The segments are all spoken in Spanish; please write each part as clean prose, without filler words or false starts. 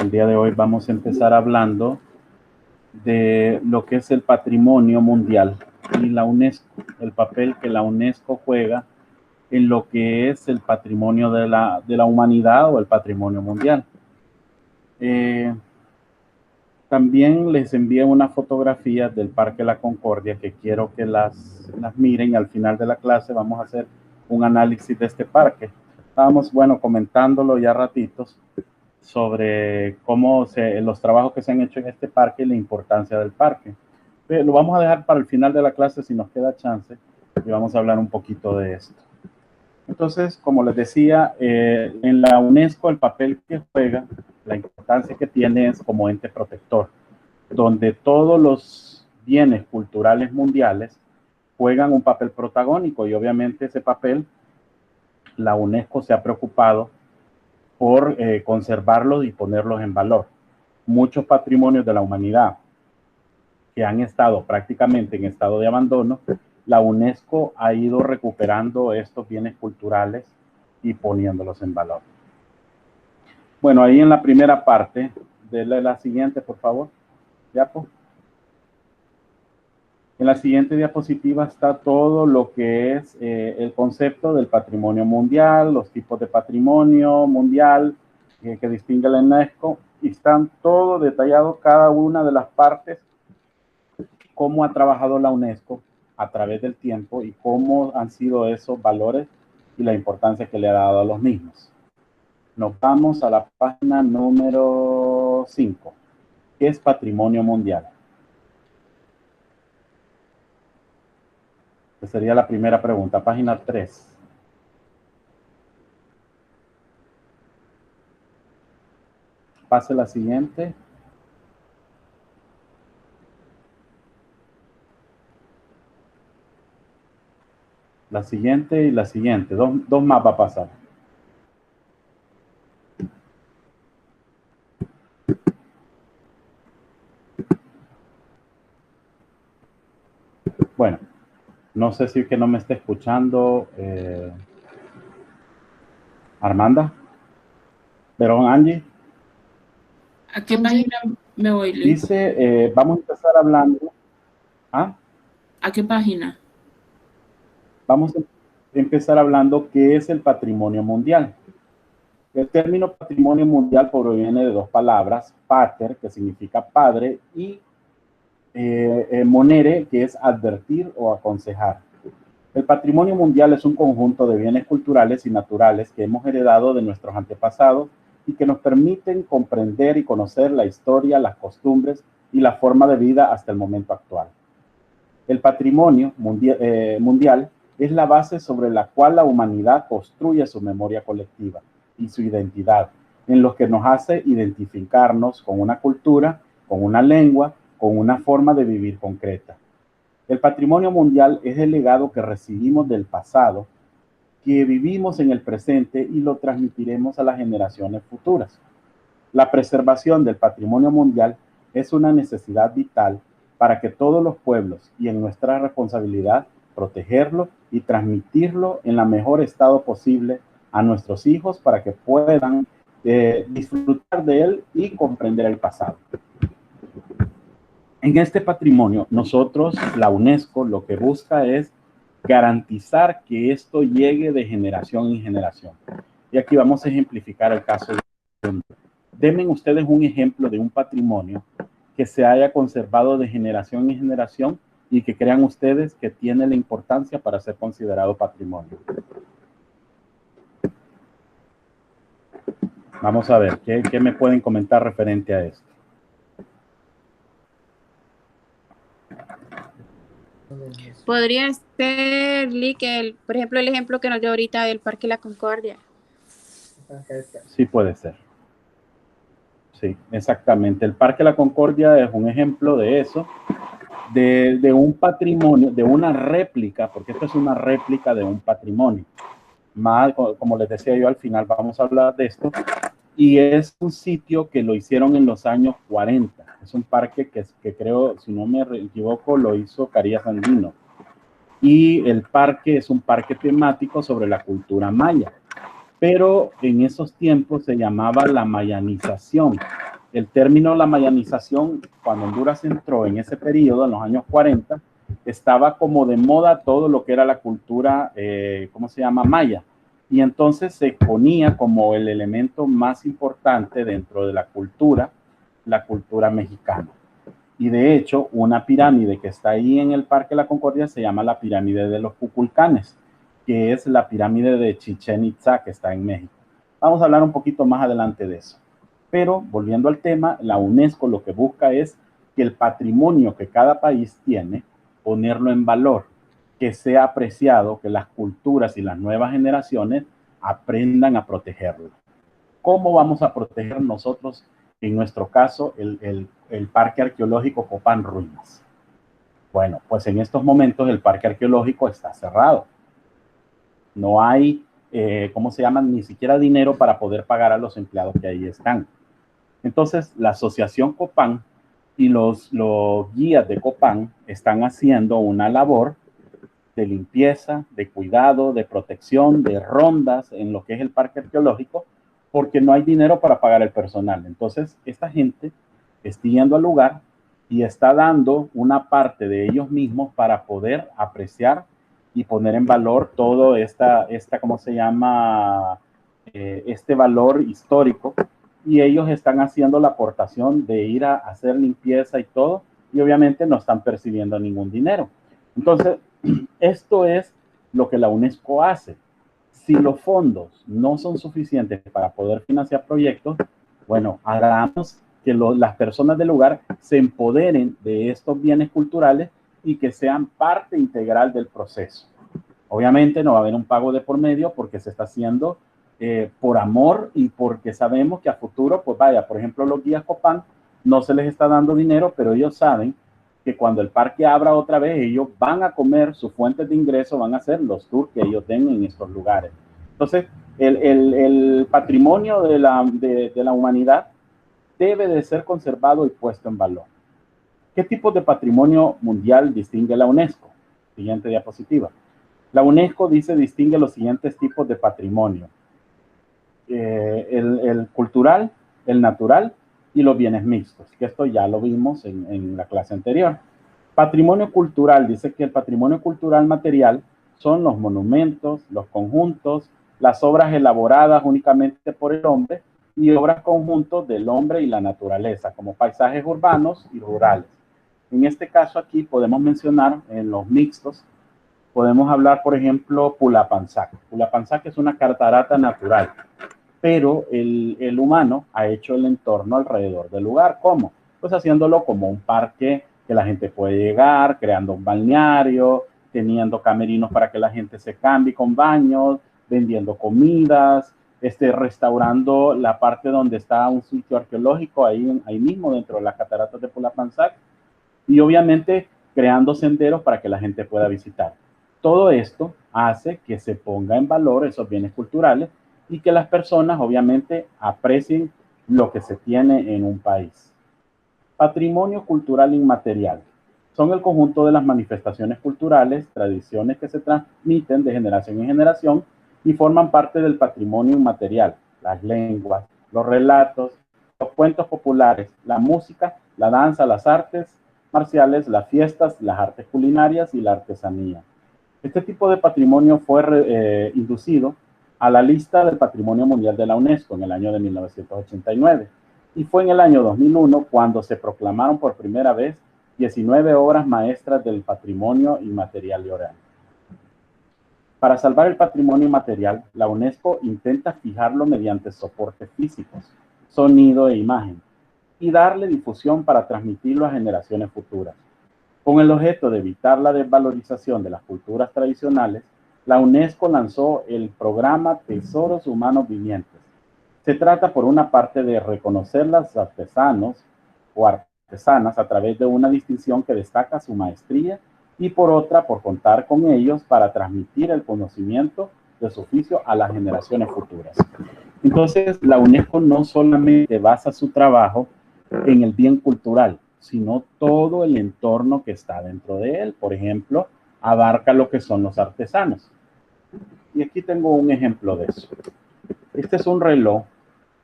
El día de hoy vamos a empezar hablando de lo que es el patrimonio mundial y la UNESCO, el papel que la UNESCO juega en lo que es el patrimonio de la humanidad o el patrimonio mundial. También les envié unas fotografías del Parque La Concordia que quiero que las miren. Al final de la clase vamos a hacer un análisis de este parque. Estábamos, bueno, comentándolo ya ratitos sobre los trabajos que se han hecho en este parque y la importancia del parque. Lo vamos a dejar para el final de la clase si nos queda chance y vamos a hablar un poquito de esto. Entonces, como les decía, en la UNESCO el papel que juega, la importancia que tiene es como ente protector, donde todos los bienes culturales mundiales juegan un papel protagónico y obviamente ese papel la UNESCO se ha preocupado por conservarlos y ponerlos en valor. Muchos patrimonios de la humanidad que han estado prácticamente en estado de abandono, la UNESCO ha ido recuperando estos bienes culturales y poniéndolos en valor. Bueno, ahí en la primera parte, de la siguiente, por favor. Diapo. En la siguiente diapositiva está todo lo que es el concepto del patrimonio mundial, los tipos de patrimonio mundial que distingue la UNESCO, y están todo detallado, cada una de las partes, cómo ha trabajado la UNESCO a través del tiempo y cómo han sido esos valores y la importancia que le ha dado a los mismos. Nos vamos a la página número 5, que es patrimonio mundial. Esa sería la primera pregunta, página 3. Pase la siguiente. La siguiente y la siguiente. Dos más va a pasar. Bueno, no sé si es que no me está escuchando Armanda. Pero Angie. ¿A qué página me voy, Luis? Dice, vamos a empezar hablando. ¿Ah? ¿A qué página? Vamos a empezar hablando qué es el patrimonio mundial. El término patrimonio mundial proviene de dos palabras, pater, que significa padre, y monere, que es advertir o aconsejar. El patrimonio mundial es un conjunto de bienes culturales y naturales que hemos heredado de nuestros antepasados y que nos permiten comprender y conocer la historia, las costumbres y la forma de vida hasta el momento actual. El patrimonio mundial es la base sobre la cual la humanidad construye su memoria colectiva y su identidad, en lo que nos hace identificarnos con una cultura, con una lengua, con una forma de vivir concreta. El patrimonio mundial es el legado que recibimos del pasado, que vivimos en el presente y lo transmitiremos a las generaciones futuras. La preservación del patrimonio mundial es una necesidad vital para que todos los pueblos, y en nuestra responsabilidad, protegerlo y transmitirlo en el mejor estado posible a nuestros hijos para que puedan disfrutar de él y comprender el pasado. En este patrimonio, nosotros, la UNESCO, lo que busca es garantizar que esto llegue de generación en generación. Y aquí vamos a ejemplificar el caso de Honduras. Denme ustedes un ejemplo de un patrimonio que se haya conservado de generación en generación y que crean ustedes que tiene la importancia para ser considerado patrimonio. Vamos a ver, ¿qué me pueden comentar referente a esto? Podría ser, Lee, que por ejemplo, el ejemplo que nos dio ahorita del Parque La Concordia. Sí, puede ser. Sí, exactamente. El Parque La Concordia es un ejemplo de eso, de un patrimonio, de una réplica, porque esto es una réplica de un patrimonio. Más, como les decía yo, al final vamos a hablar de esto. Y es un sitio que lo hicieron en los años 40. Es un parque que creo, si no me equivoco, lo hizo Carías Andino. Y el parque es un parque temático sobre la cultura maya. Pero en esos tiempos se llamaba la mayanización. el término la mayanización, cuando Honduras entró en ese periodo, en los años 40, estaba como de moda todo lo que era la cultura, ¿cómo se llama? Maya. Y entonces se ponía como el elemento más importante dentro de la cultura mexicana. Y de hecho, una pirámide que está ahí en el Parque La Concordia se llama la pirámide de los Kukulcanes, que es la pirámide de Chichén Itzá, que está en México. Vamos a hablar un poquito más adelante de eso. Pero, volviendo al tema, la UNESCO lo que busca es que el patrimonio que cada país tiene, ponerlo en valor, que sea apreciado, que las culturas y las nuevas generaciones aprendan a protegerlo. ¿Cómo vamos a proteger nosotros, en nuestro caso, el Parque Arqueológico Copán Ruinas? Bueno, pues en estos momentos el Parque Arqueológico está cerrado. No hay, ¿cómo se llama? Ni siquiera dinero para poder pagar a los empleados que ahí están. Entonces, la Asociación Copán y los guías de Copán están haciendo una labor de limpieza, de cuidado, de protección, de rondas en lo que es el Parque Arqueológico, porque no hay dinero para pagar el personal. Entonces, esta gente está yendo al lugar y está dando una parte de ellos mismos para poder apreciar y poner en valor todo ¿cómo se llama? Este valor histórico. Y ellos están haciendo la aportación de ir a hacer limpieza y todo, y obviamente no están percibiendo ningún dinero. Entonces, esto es lo que la UNESCO hace. Si los fondos no son suficientes para poder financiar proyectos, bueno, hagamos que las personas del lugar se empoderen de estos bienes culturales y que sean parte integral del proceso. Obviamente no va a haber un pago de por medio porque se está haciendo por amor y porque sabemos que a futuro, pues vaya, por ejemplo, los guías Copán no se les está dando dinero, pero ellos saben que cuando el parque abra otra vez, ellos van a comer, sus fuentes de ingreso van a ser los tours que ellos den en estos lugares. Entonces, el patrimonio de la humanidad debe de ser conservado y puesto en valor. ¿Qué tipo de patrimonio mundial distingue la UNESCO? Siguiente diapositiva. La UNESCO distingue los siguientes tipos de patrimonio. El cultural, el natural y los bienes mixtos, que esto ya lo vimos en la clase anterior. Patrimonio cultural, dice que el patrimonio cultural material son los monumentos, los conjuntos, las obras elaboradas únicamente por el hombre y obras conjuntos del hombre y la naturaleza, como paisajes urbanos y rurales. En este caso aquí podemos mencionar en los mixtos, podemos hablar, por ejemplo, Pulapanzac. Pulapanzac es una catarata natural, pero el humano ha hecho el entorno alrededor del lugar. ¿Cómo? Pues haciéndolo como un parque que la gente puede llegar, creando un balneario, teniendo camerinos para que la gente se cambie con baños, vendiendo comidas, restaurando la parte donde está un sitio arqueológico, ahí mismo dentro de las cataratas de Pulapanzac, y obviamente creando senderos para que la gente pueda visitar. Todo esto hace que se ponga en valor esos bienes culturales y que las personas obviamente aprecien lo que se tiene en un país. Patrimonio cultural inmaterial. Son el conjunto de las manifestaciones culturales, tradiciones que se transmiten de generación en generación y forman parte del patrimonio inmaterial. Las lenguas, los relatos, los cuentos populares, la música, la danza, las artes marciales, las fiestas, las artes culinarias y la artesanía. Este tipo de patrimonio fue inducido a la lista del Patrimonio Mundial de la UNESCO en el año de 1989. Y fue en el año 2001 cuando se proclamaron por primera vez 19 obras maestras del patrimonio inmaterial y oral. Para salvar el patrimonio inmaterial, la UNESCO intenta fijarlo mediante soportes físicos, sonido e imagen, y darle difusión para transmitirlo a generaciones futuras. Con el objeto de evitar la desvalorización de las culturas tradicionales, la UNESCO lanzó el programa Tesoros Humanos Vivientes. Se trata, por una parte, de reconocer a los artesanos o artesanas a través de una distinción que destaca su maestría y, por otra, por contar con ellos para transmitir el conocimiento de su oficio a las generaciones futuras. Entonces, la UNESCO no solamente basa su trabajo en el bien cultural, sino todo el entorno que está dentro de él. Por ejemplo, abarca lo que son los artesanos. Y aquí tengo un ejemplo de eso. Este es un reloj,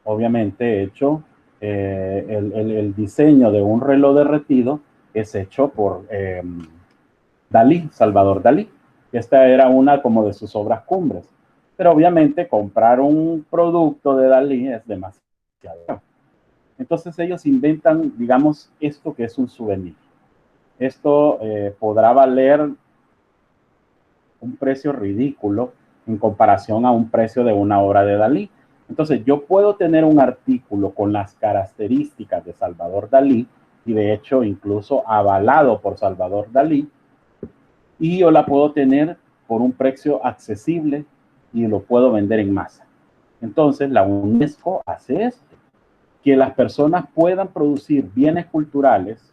obviamente hecho el diseño de un reloj derretido es hecho por Dalí, Salvador Dalí. Esta era una como de sus obras cumbres. Pero obviamente comprar un producto de Dalí es demasiado. Entonces ellos inventan, digamos, esto que es un souvenir. Esto podrá valer un precio ridículo en comparación a un precio de una obra de Dalí. Entonces yo puedo tener un artículo con las características de Salvador Dalí, y de hecho incluso avalado por Salvador Dalí, y yo la puedo tener por un precio accesible y lo puedo vender en masa. Entonces la UNESCO hace esto, que las personas puedan producir bienes culturales,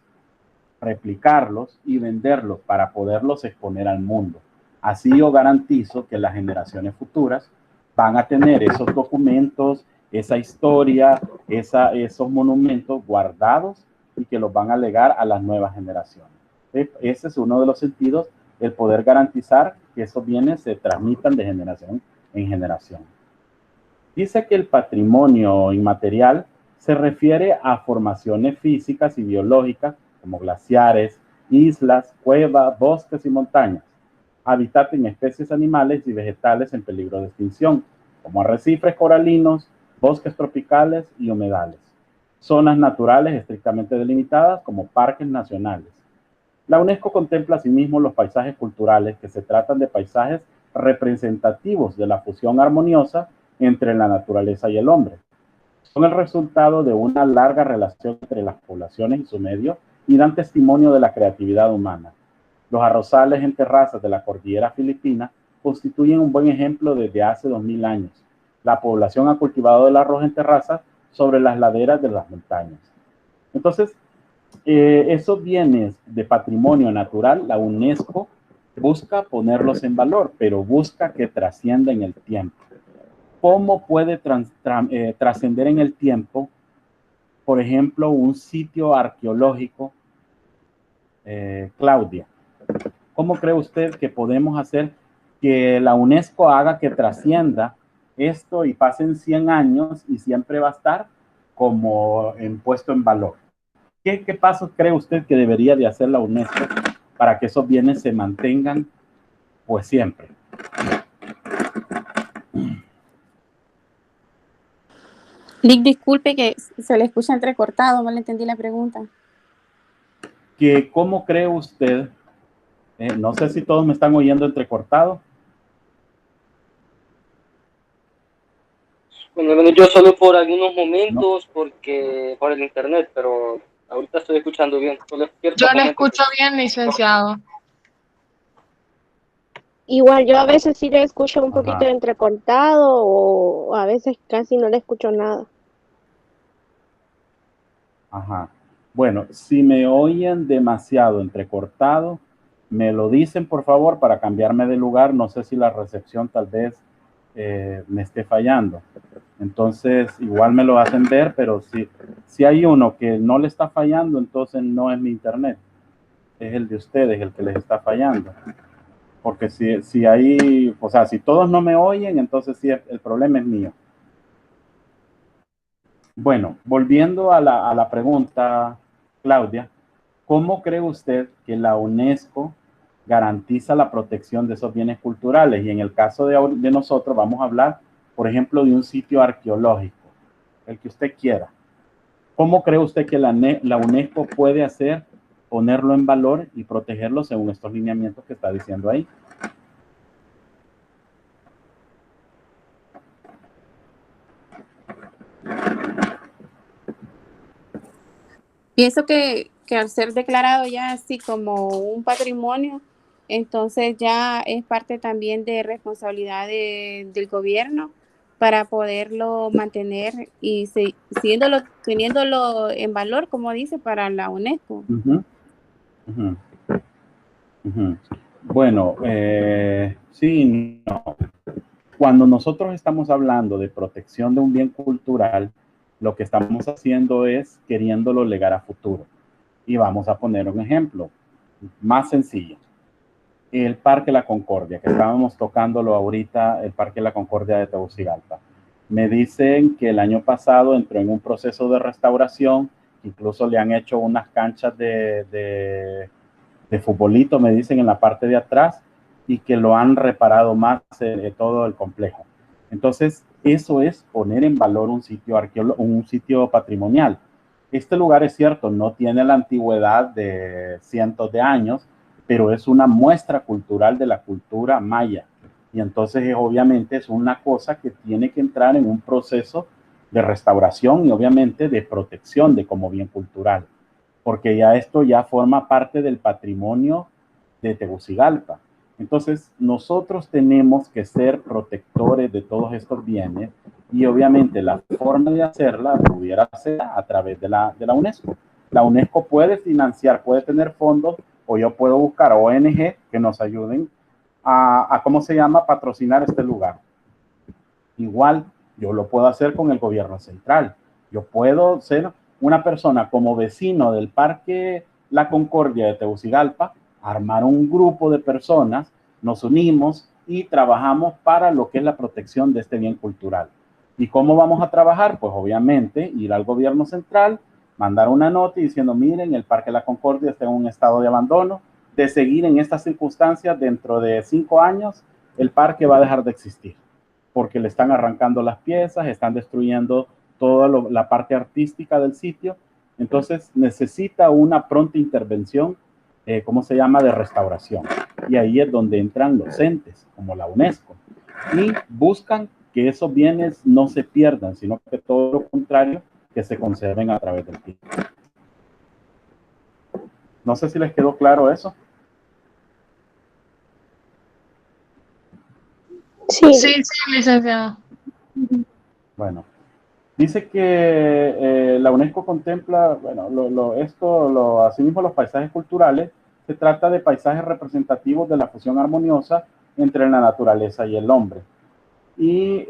replicarlos y venderlos para poderlos exponer al mundo. Así yo garantizo que las generaciones futuras van a tener esos documentos, esa historia, esos monumentos guardados y que los van a legar a las nuevas generaciones. Ese es uno de los sentidos, el poder garantizar que esos bienes se transmitan de generación en generación. Dice que el patrimonio inmaterial se refiere a formaciones físicas y biológicas como glaciares, islas, cuevas, bosques y montañas, hábitat en especies animales y vegetales en peligro de extinción, como arrecifes coralinos, bosques tropicales y humedales, zonas naturales estrictamente delimitadas como parques nacionales. La UNESCO contempla asimismo los paisajes culturales, que se tratan de paisajes representativos de la fusión armoniosa entre la naturaleza y el hombre. Son el resultado de una larga relación entre las poblaciones y su medio y dan testimonio de la creatividad humana. Los arrozales en terrazas de la cordillera filipina constituyen un buen ejemplo desde hace 2000 años. La población ha cultivado el arroz en terrazas sobre las laderas de las montañas. Entonces, esos bienes de patrimonio natural, la UNESCO busca ponerlos en valor, pero busca que trascienda en el tiempo. ¿Cómo puede trascender en el tiempo, por ejemplo, un sitio arqueológico? Claudia, ¿cómo cree usted que podemos hacer que la UNESCO haga que trascienda esto y pasen 100 años y siempre va a estar como puesto en valor? ¿Qué pasos cree usted que debería de hacer la UNESCO para que esos bienes se mantengan pues siempre? Lick, disculpe que se le escucha entrecortado, no le entendí la pregunta. ¿Cómo cree usted? No sé si todos me están oyendo entrecortado. Bueno, yo solo por algunos momentos, no, porque por el internet, pero ahorita estoy escuchando bien. Yo le escucho bien, licenciado. Igual yo a veces sí le escucho un poquito entrecortado o a veces casi no le escucho nada. Ajá. Bueno, si me oyen demasiado entrecortado, me lo dicen por favor para cambiarme de lugar. No sé si la recepción tal vez me esté fallando. Entonces, igual me lo hacen ver, pero si hay uno que no le está fallando, entonces no es mi internet. Es el de ustedes el que les está fallando. Porque si hay, o sea, si todos no me oyen, entonces sí, el problema es mío. Bueno, volviendo a la pregunta, Claudia, ¿cómo cree usted que la UNESCO garantiza la protección de esos bienes culturales? Y en el caso de nosotros vamos a hablar, por ejemplo, de un sitio arqueológico, el que usted quiera. ¿Cómo cree usted que la UNESCO puede hacer, ponerlo en valor y protegerlo según estos lineamientos que está diciendo ahí? Pienso que al ser declarado ya así como un patrimonio, entonces ya es parte también de responsabilidad del gobierno para poderlo mantener y teniéndolo en valor, como dice, para la UNESCO. Bueno, sí, no. Cuando nosotros estamos hablando de protección de un bien cultural, lo que estamos haciendo es queriéndolo legar a futuro. Y vamos a poner un ejemplo más sencillo. El Parque La Concordia, que estábamos tocándolo ahorita, el Parque La Concordia de Tegucigalpa. Me dicen que el año pasado entró en un proceso de restauración, incluso le han hecho unas canchas de futbolito, me dicen, en la parte de atrás, y que lo han reparado más todo el complejo. Entonces, eso es poner en valor un sitio un sitio patrimonial. Este lugar, es cierto, no tiene la antigüedad de cientos de años, pero es una muestra cultural de la cultura maya. Y entonces, obviamente, es una cosa que tiene que entrar en un proceso de restauración y, obviamente, de protección de como bien cultural, porque ya esto ya forma parte del patrimonio de Tegucigalpa. Entonces, nosotros tenemos que ser protectores de todos estos bienes y obviamente la forma de hacerla pudiera ser a través de la UNESCO. La UNESCO puede financiar, puede tener fondos, o yo puedo buscar ONG que nos ayuden a ¿cómo se llama?, patrocinar este lugar. Igual, yo lo puedo hacer con el gobierno central. Yo puedo ser una persona como vecino del Parque La Concordia de Tegucigalpa, armar un grupo de personas, nos unimos y trabajamos para lo que es la protección de este bien cultural. ¿Y cómo vamos a trabajar? Pues obviamente ir al gobierno central, mandar una nota diciendo, miren, el Parque La Concordia está en un estado de abandono, de seguir en estas circunstancias, dentro de 5 años, el parque va a dejar de existir, porque le están arrancando las piezas, están destruyendo toda la parte artística del sitio. Entonces necesita una pronta intervención, ¿cómo se llama?, de restauración. Y ahí es donde entran los entes, como la UNESCO, y buscan que esos bienes no se pierdan, sino que todo lo contrario, que se conserven a través del tiempo. No sé si les quedó claro eso. Sí, Sí, licenciado. Bueno, dice que la UNESCO contempla, bueno, asimismo los paisajes culturales, se trata de paisajes representativos de la fusión armoniosa entre la naturaleza y el hombre. Y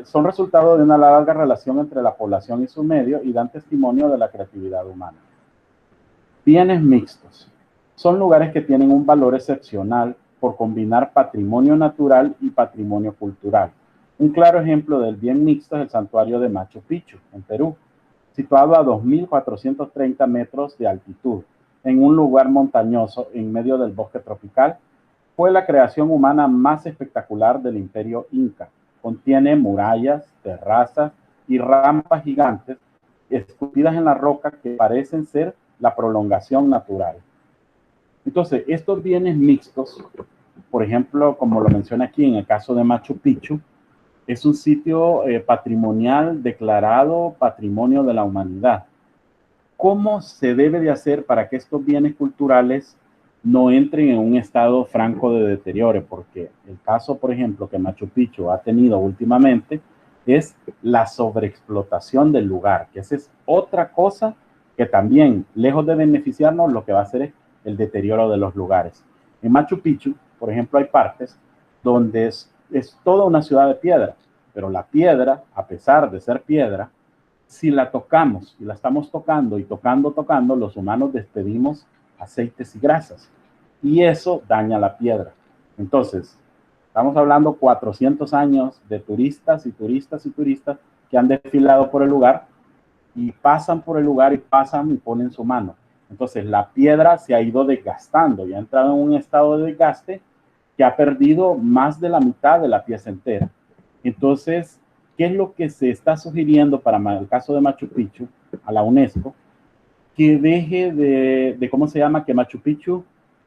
son resultado de una larga relación entre la población y su medio y dan testimonio de la creatividad humana. Bienes mixtos. Son lugares que tienen un valor excepcional por combinar patrimonio natural y patrimonio cultural. Un claro ejemplo del bien mixto es el santuario de Machu Picchu, en Perú, situado a 2.430 metros de altitud, en un lugar montañoso en medio del bosque tropical. Fue la creación humana más espectacular del imperio inca. Contiene murallas, terrazas y rampas gigantes esculpidas en la roca que parecen ser la prolongación natural. Entonces, estos bienes mixtos, por ejemplo, como lo menciona aquí en el caso de Machu Picchu, es un sitio patrimonial declarado Patrimonio de la Humanidad. ¿Cómo se debe de hacer para que estos bienes culturales no entren en un estado franco de deterioro? Porque el caso, por ejemplo, que Machu Picchu ha tenido últimamente es la sobreexplotación del lugar, que esa es otra cosa que también, lejos de beneficiarnos, lo que va a hacer es el deterioro de los lugares. En Machu Picchu, por ejemplo, hay partes donde es toda una ciudad de piedra, pero la piedra, a pesar de ser piedra, si la tocamos y la estamos tocando y tocando, los humanos despedimos aceites y grasas y eso daña la piedra. Entonces, estamos hablando 400 años de turistas y turistas y turistas que han desfilado por el lugar y pasan por el lugar y pasan y ponen su mano. Entonces, la piedra se ha ido desgastando y ha entrado en un estado de desgaste que ha perdido más de la mitad de la pieza entera. Entonces, ¿qué es lo que se está sugiriendo para el caso de Machu Picchu a la UNESCO? Que deje de ¿cómo se llama? Que Machu Picchu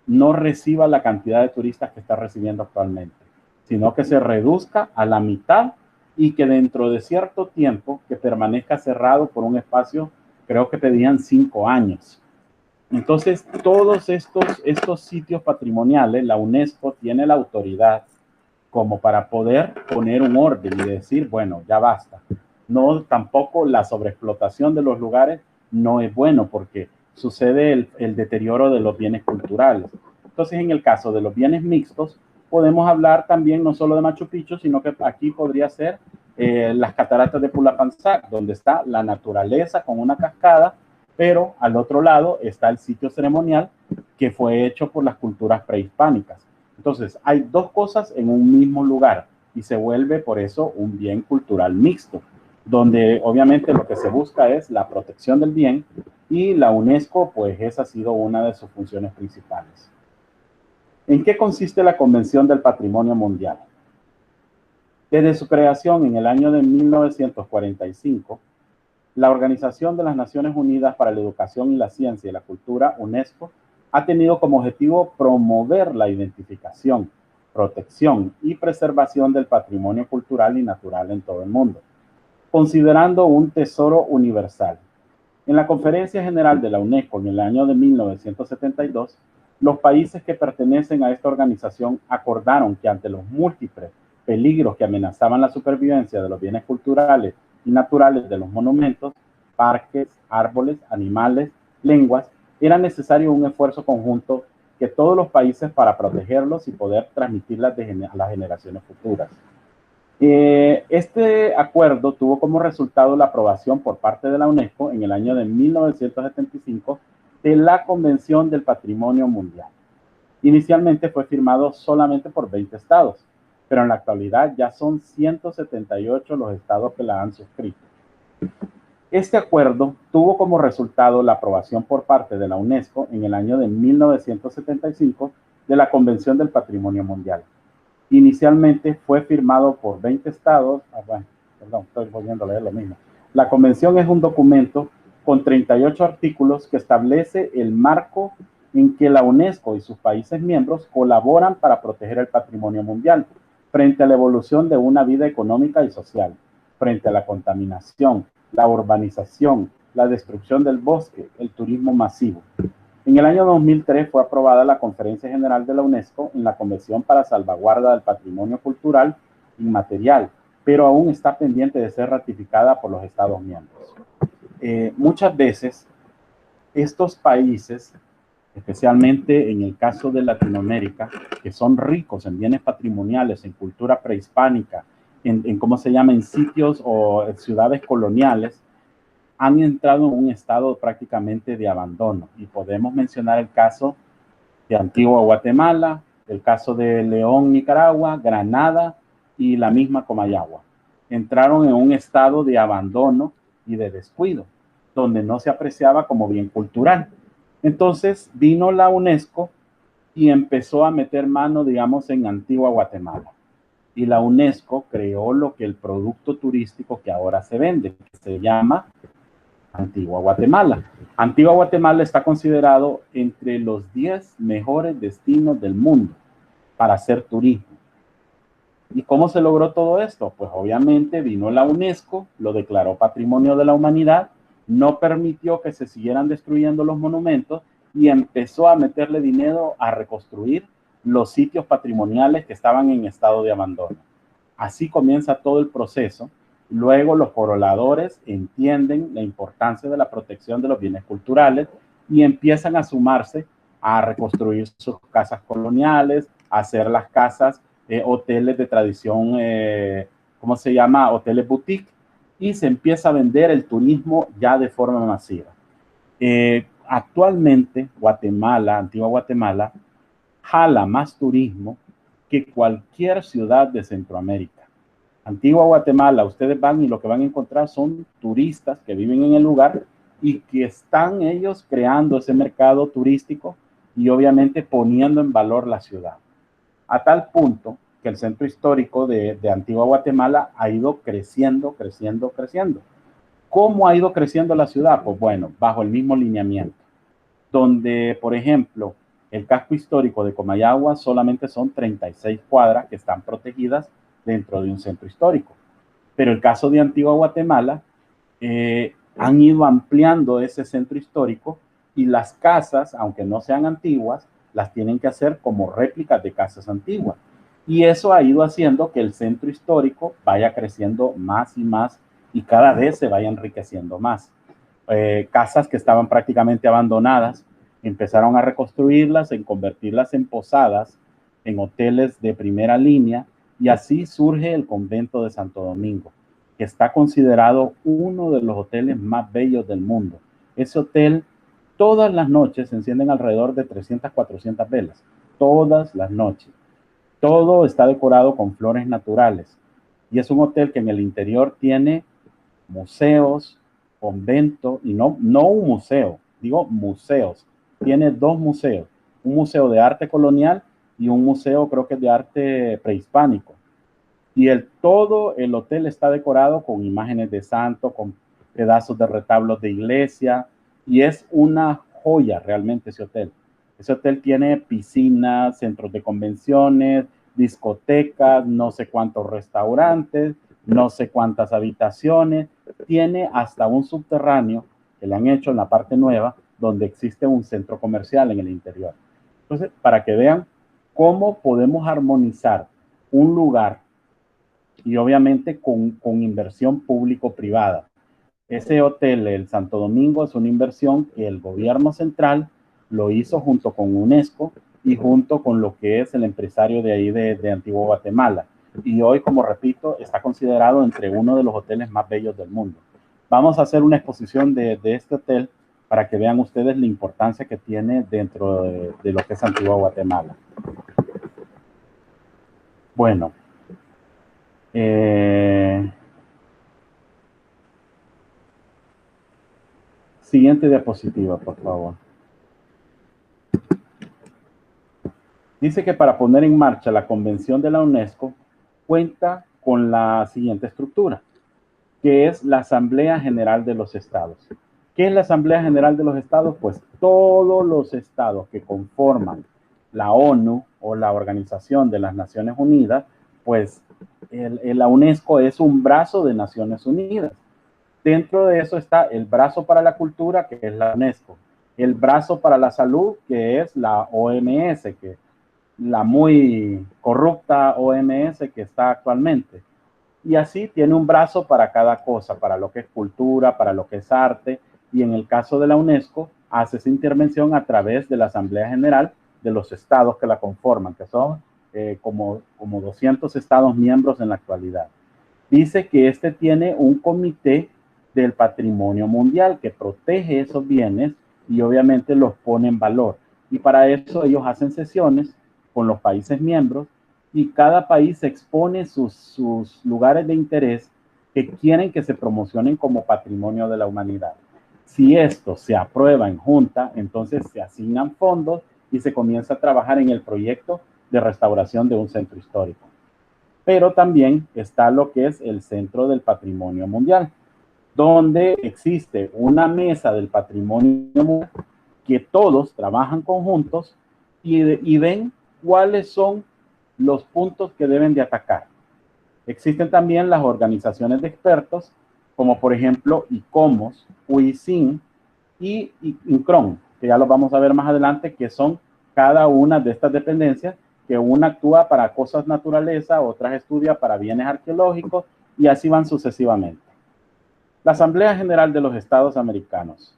no reciba la cantidad de turistas que está recibiendo actualmente, sino que se reduzca a la mitad y que dentro de cierto tiempo que permanezca cerrado por un espacio, creo que pedían 5 años. Entonces, todos estos sitios patrimoniales, la UNESCO tiene la autoridad como para poder poner un orden y decir, bueno, ya basta. No, tampoco la sobreexplotación de los lugares no es bueno porque sucede el deterioro de los bienes culturales. Entonces, en el caso de los bienes mixtos, podemos hablar también no solo de Machu Picchu, sino que aquí podría ser las cataratas de Pulapanzac, donde está la naturaleza con una cascada, pero al otro lado está el sitio ceremonial que fue hecho por las culturas prehispánicas. Entonces, hay dos cosas en un mismo lugar. y se vuelve por eso un bien cultural mixto, donde obviamente lo que se busca es la protección del bien, y la UNESCO, pues esa ha sido una de sus funciones principales. ¿En qué consiste la Convención del Patrimonio Mundial? Desde su creación en el año de 1945, la Organización de las Naciones Unidas para la Educación y la Ciencia y la Cultura, UNESCO, ha tenido como objetivo promover la identificación, protección y preservación del patrimonio cultural y natural en todo el mundo, considerando un tesoro universal. En la Conferencia General de la UNESCO en el año de 1972, los países que pertenecen a esta organización acordaron que ante los múltiples peligros que amenazaban la supervivencia de los bienes culturales y naturales de los monumentos, parques, árboles, animales, lenguas, era necesario un esfuerzo conjunto que todos los países para protegerlos y poder transmitirlas a las generaciones futuras. Este acuerdo tuvo como resultado la aprobación por parte de la UNESCO en el año de 1975 de la Convención del Patrimonio Mundial. Inicialmente fue firmado solamente por 20 estados, pero en la actualidad ya son 178 los estados que la han suscrito. Este acuerdo tuvo como resultado la aprobación por parte de la UNESCO en el año de 1975 de la Convención del Patrimonio Mundial. Inicialmente fue firmado por 20 estados. Estoy volviendo a leer lo mismo. La convención es un documento con 38 artículos que establece el marco en que la UNESCO y sus países miembros colaboran para proteger el patrimonio mundial frente a la evolución de una vida económica y social, frente a la contaminación, la urbanización, la destrucción del bosque, el turismo masivo. En el año 2003 fue aprobada la Conferencia General de la UNESCO en la Convención para Salvaguarda del Patrimonio Cultural Inmaterial, pero aún está pendiente de ser ratificada por los Estados miembros. Muchas veces estos países, especialmente en el caso de Latinoamérica, que son ricos en bienes patrimoniales, en cultura prehispánica, ¿cómo se llama?, en sitios o ciudades coloniales, han entrado en un estado prácticamente de abandono. Y podemos mencionar el caso de Antigua Guatemala, el caso de León, Nicaragua, Granada y la misma Comayagua. Entraron en un estado de abandono y de descuido, donde no se apreciaba como bien cultural. Entonces vino la UNESCO y empezó a meter mano, digamos, en Antigua Guatemala. Y la UNESCO creó lo que el producto turístico que ahora se vende, que se llama Antigua Guatemala. Antigua Guatemala está considerado entre los 10 mejores destinos del mundo para hacer turismo. ¿Y cómo se logró todo esto? Pues obviamente vino la UNESCO, lo declaró Patrimonio de la Humanidad, no permitió que se siguieran destruyendo los monumentos y empezó a meterle dinero a reconstruir los sitios patrimoniales que estaban en estado de abandono. Así comienza todo el proceso. Luego los pobladores entienden la importancia de la protección de los bienes culturales y empiezan a sumarse a reconstruir sus casas coloniales, a hacer las casas, hoteles de tradición, ¿cómo se llama?, hoteles boutique, y se empieza a vender el turismo ya de forma masiva. Actualmente Guatemala, Antigua Guatemala, jala más turismo que cualquier ciudad de Centroamérica. Antigua Guatemala, ustedes van y lo que van a encontrar son turistas que viven en el lugar y que están ellos creando ese mercado turístico y obviamente poniendo en valor la ciudad. A tal punto que el centro histórico de Antigua Guatemala ha ido creciendo, creciendo, creciendo. ¿Cómo ha ido creciendo la ciudad? Pues bueno, bajo el mismo lineamiento, donde, por ejemplo, el casco histórico de Comayagua solamente son 36 cuadras que están protegidas dentro de un centro histórico. Pero el caso de Antigua Guatemala, han ido ampliando ese centro histórico y las casas, aunque no sean antiguas, las tienen que hacer como réplicas de casas antiguas. Y eso ha ido haciendo que el centro histórico vaya creciendo más y más y cada vez se vaya enriqueciendo más. Casas que estaban prácticamente abandonadas, empezaron a reconstruirlas, en convertirlas en posadas, en hoteles de primera línea, y así surge el convento de Santo Domingo, que está considerado uno de los hoteles más bellos del mundo. Ese hotel, todas las noches se encienden alrededor de 300, 400 velas, todas las noches. todo está decorado con flores naturales. Y es un hotel que en el interior tiene museos, convento, y no un museo, digo museos. Tiene dos museos, un museo de arte colonial y un museo creo que de arte prehispánico. Y todo el hotel está decorado con imágenes de santos, con pedazos de retablos de iglesia, y es una joya realmente ese hotel. Ese hotel tiene piscinas, centros de convenciones, discotecas, no sé cuántos restaurantes, no sé cuántas habitaciones. Tiene hasta un subterráneo que le han hecho en la parte nueva, donde existe un centro comercial en el interior. Entonces, para que vean cómo podemos armonizar un lugar y obviamente con inversión público-privada. Ese hotel, el Santo Domingo, es una inversión que el gobierno central lo hizo junto con UNESCO y junto con lo que es el empresario de ahí de Antigua Guatemala. Y hoy, como repito, está considerado entre uno de los hoteles más bellos del mundo. Vamos a hacer una exposición de este hotel para que vean ustedes la importancia que tiene dentro de lo que es Antigua Guatemala. Bueno. Siguiente diapositiva, por favor. Dice que para poner en marcha la Convención de la UNESCO cuenta con la siguiente estructura, que es la Asamblea General de los Estados. ¿Qué es la Asamblea General de los Estados? Pues todos los estados que conforman la ONU o la Organización de las Naciones Unidas, pues la UNESCO es un brazo de Naciones Unidas. Dentro de eso está el brazo para la cultura, que es la UNESCO, el brazo para la salud, que es la OMS, que la muy corrupta OMS que está actualmente. Y así tiene un brazo para cada cosa, para lo que es cultura, para lo que es arte, y en el caso de la UNESCO hace esa intervención a través de la Asamblea General de los estados que la conforman, que son como 200 estados miembros en la actualidad. Dice que este tiene un comité del patrimonio mundial que protege esos bienes y obviamente los pone en valor. Y para eso ellos hacen sesiones con los países miembros y cada país expone sus lugares de interés que quieren que se promocionen como patrimonio de la humanidad. Si esto se aprueba en junta, entonces se asignan fondos y se comienza a trabajar en el proyecto de restauración de un centro histórico. Pero también está lo que es el Centro del Patrimonio Mundial, donde existe una mesa del patrimonio mundial que todos trabajan conjuntos y ven cuáles son los puntos que deben de atacar. Existen también las organizaciones de expertos, como por ejemplo ICOMOS, UICIN y INCRON, que ya los vamos a ver más adelante, que son cada una de estas dependencias, que una actúa para cosas naturaleza, otras estudia para bienes arqueológicos, y así van sucesivamente. La Asamblea General de los Estados Americanos.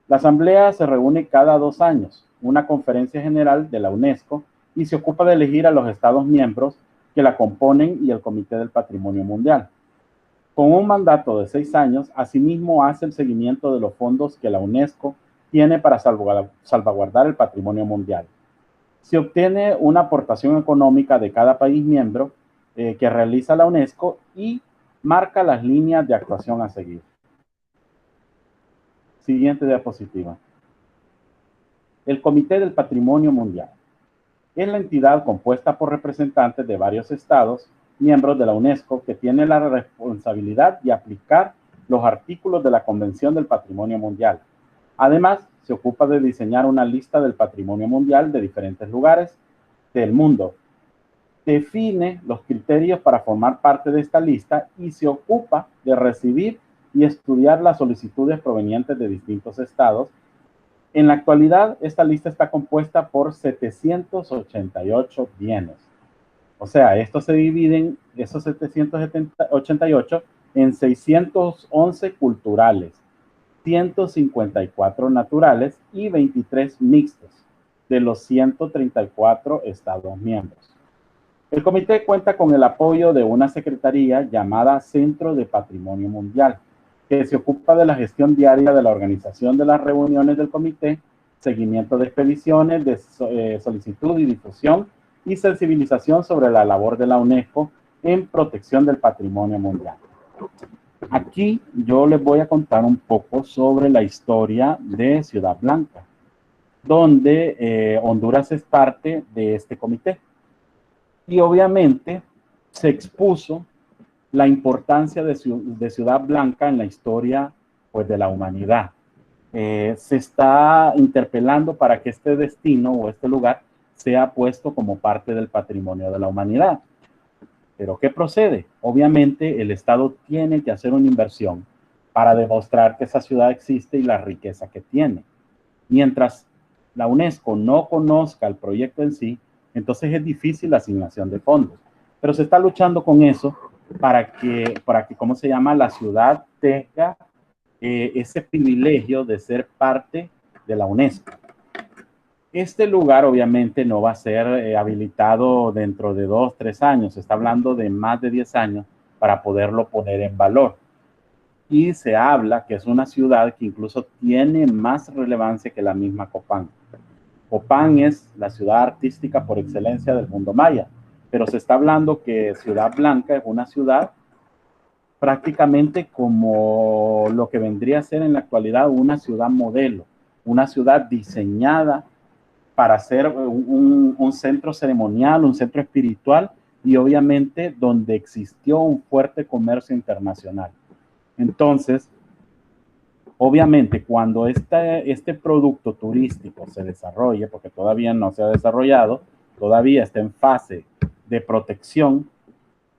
La Asamblea se reúne cada 2 años, una conferencia general de la UNESCO, y se ocupa de elegir a los Estados miembros que la componen y el Comité del Patrimonio Mundial. Con un mandato de 6 años, asimismo hace el seguimiento de los fondos que la UNESCO tiene para salvaguardar el patrimonio mundial. Se obtiene una aportación económica de cada país miembro que realiza la UNESCO y marca las líneas de actuación a seguir. Siguiente diapositiva. El Comité del Patrimonio Mundial. Es la entidad compuesta por representantes de varios estados, miembros de la UNESCO, que tiene la responsabilidad de aplicar los artículos de la Convención del Patrimonio Mundial. Además, se ocupa de diseñar una lista del patrimonio mundial de diferentes lugares del mundo. Define los criterios para formar parte de esta lista y se ocupa de recibir y estudiar las solicitudes provenientes de distintos estados. En la actualidad, esta lista está compuesta por 788 bienes. O sea, estos se dividen, esos 788, en 611 culturales, 154 naturales y 23 mixtos de los 134 estados miembros. El comité cuenta con el apoyo de una secretaría llamada Centro de Patrimonio Mundial, que se ocupa de la gestión diaria de la organización de las reuniones del comité, seguimiento de expediciones, de solicitud y difusión y sensibilización sobre la labor de la UNESCO en protección del patrimonio mundial. Aquí yo les voy a contar un poco sobre la historia de Ciudad Blanca, donde Honduras es parte de este comité. Y obviamente se expuso la importancia de Ciudad Blanca en la historia, pues, de la humanidad. Se está interpelando para que este destino o este lugar sea puesto como parte del patrimonio de la humanidad. Pero ¿qué procede? Obviamente el Estado tiene que hacer una inversión para demostrar que esa ciudad existe y la riqueza que tiene. Mientras la UNESCO no conozca el proyecto en sí, entonces es difícil la asignación de fondos. Pero se está luchando con eso para que ¿cómo se llama?, la ciudad tenga ese privilegio de ser parte de la UNESCO. Este lugar obviamente no va a ser habilitado dentro de 2, 3 años. Se está hablando de más de 10 años para poderlo poner en valor. Y se habla que es una ciudad que incluso tiene más relevancia que la misma Copán. Copán es la ciudad artística por excelencia del mundo maya, pero se está hablando que Ciudad Blanca es una ciudad prácticamente como lo que vendría a ser en la actualidad una ciudad modelo, una ciudad diseñada para ser un centro ceremonial, un centro espiritual y obviamente donde existió un fuerte comercio internacional. Entonces, obviamente, cuando este producto turístico se desarrolle, porque todavía no se ha desarrollado, todavía está en fase de protección,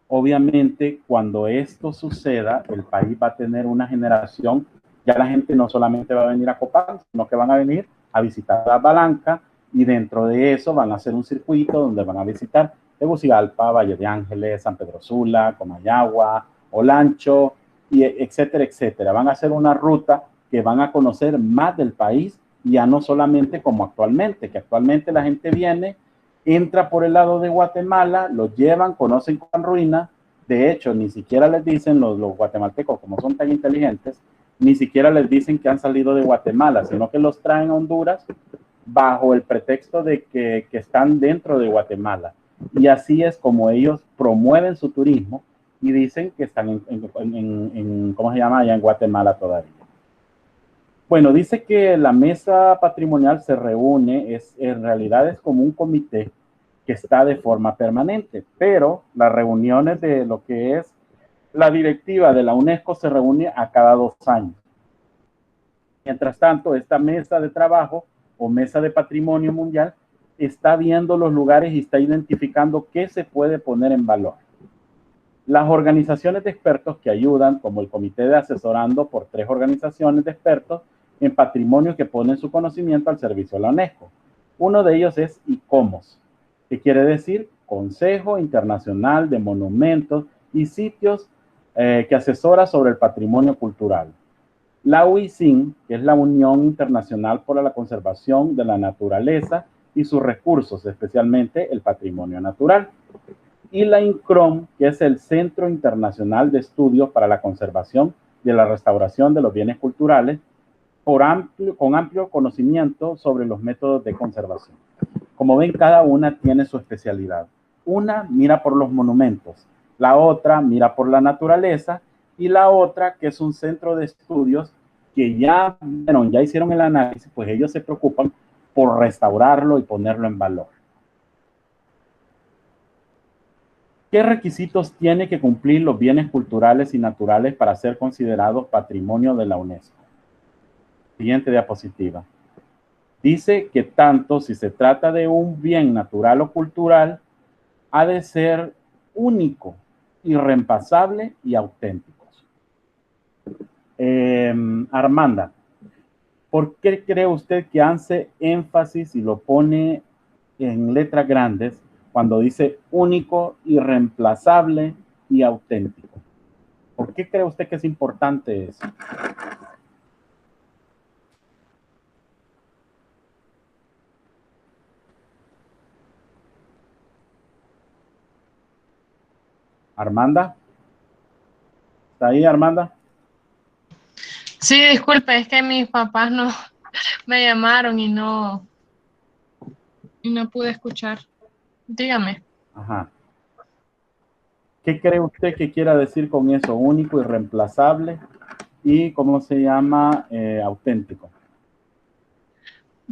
obviamente, cuando esto suceda, el país va a tener una generación, ya la gente no solamente va a venir a Copán, sino que van a venir a visitar la Balanca, y dentro de eso van a hacer un circuito donde van a visitar Tegucigalpa, Valle de Ángeles, San Pedro Sula, Comayagua, Olancho, y etcétera, etcétera. Van a hacer una ruta que van a conocer más del país, ya no solamente como actualmente, que actualmente la gente viene, entra por el lado de Guatemala, los llevan, conocen con ruina. De hecho, ni siquiera les dicen los guatemaltecos, como son tan inteligentes, ni siquiera les dicen que han salido de Guatemala, sino que los traen a Honduras bajo el pretexto de que están dentro de Guatemala. Y así es como ellos promueven su turismo y dicen que están ¿cómo se llama?, allá en Guatemala todavía. Bueno, dice que la mesa patrimonial se reúne, en realidad es como un comité que está de forma permanente, pero las reuniones de lo que es la directiva de la UNESCO se reúne a cada 2 años. Mientras tanto, esta mesa de trabajo o mesa de patrimonio mundial está viendo los lugares y está identificando qué se puede poner en valor. Las organizaciones de expertos que ayudan, como el comité de asesorando por 3 organizaciones de expertos en patrimonio que ponen su conocimiento al servicio de la UNESCO. Uno de ellos es ICOMOS, que quiere decir Consejo Internacional de Monumentos y Sitios que asesora sobre el patrimonio cultural. La UICIN, que es la Unión Internacional por la Conservación de la Naturaleza y sus recursos, especialmente el patrimonio natural. Y la INCROM, que es el Centro Internacional de Estudios para la Conservación y la Restauración de los Bienes Culturales, con amplio conocimiento sobre los métodos de conservación. Como ven, cada una tiene su especialidad. Una mira por los monumentos, la otra mira por la naturaleza, y la otra, que es un centro de estudios que ya hicieron el análisis, pues ellos se preocupan por restaurarlo y ponerlo en valor. ¿Qué requisitos tiene que cumplir los bienes culturales y naturales para ser considerados patrimonio de la UNESCO? Siguiente diapositiva. Dice que tanto si se trata de un bien natural o cultural, ha de ser único, irreemplazable y auténtico. Armanda, ¿por qué cree usted que hace énfasis y lo pone en letras grandes cuando dice único, irreemplazable y auténtico? ¿Por qué cree usted que es importante eso? Armanda, ¿está ahí, Armanda? Sí, disculpe, es que mis papás no me llamaron y no pude escuchar. dígame. Ajá. ¿Qué cree usted que quiera decir con eso? Único, irreemplazable y, ¿cómo se llama? Auténtico.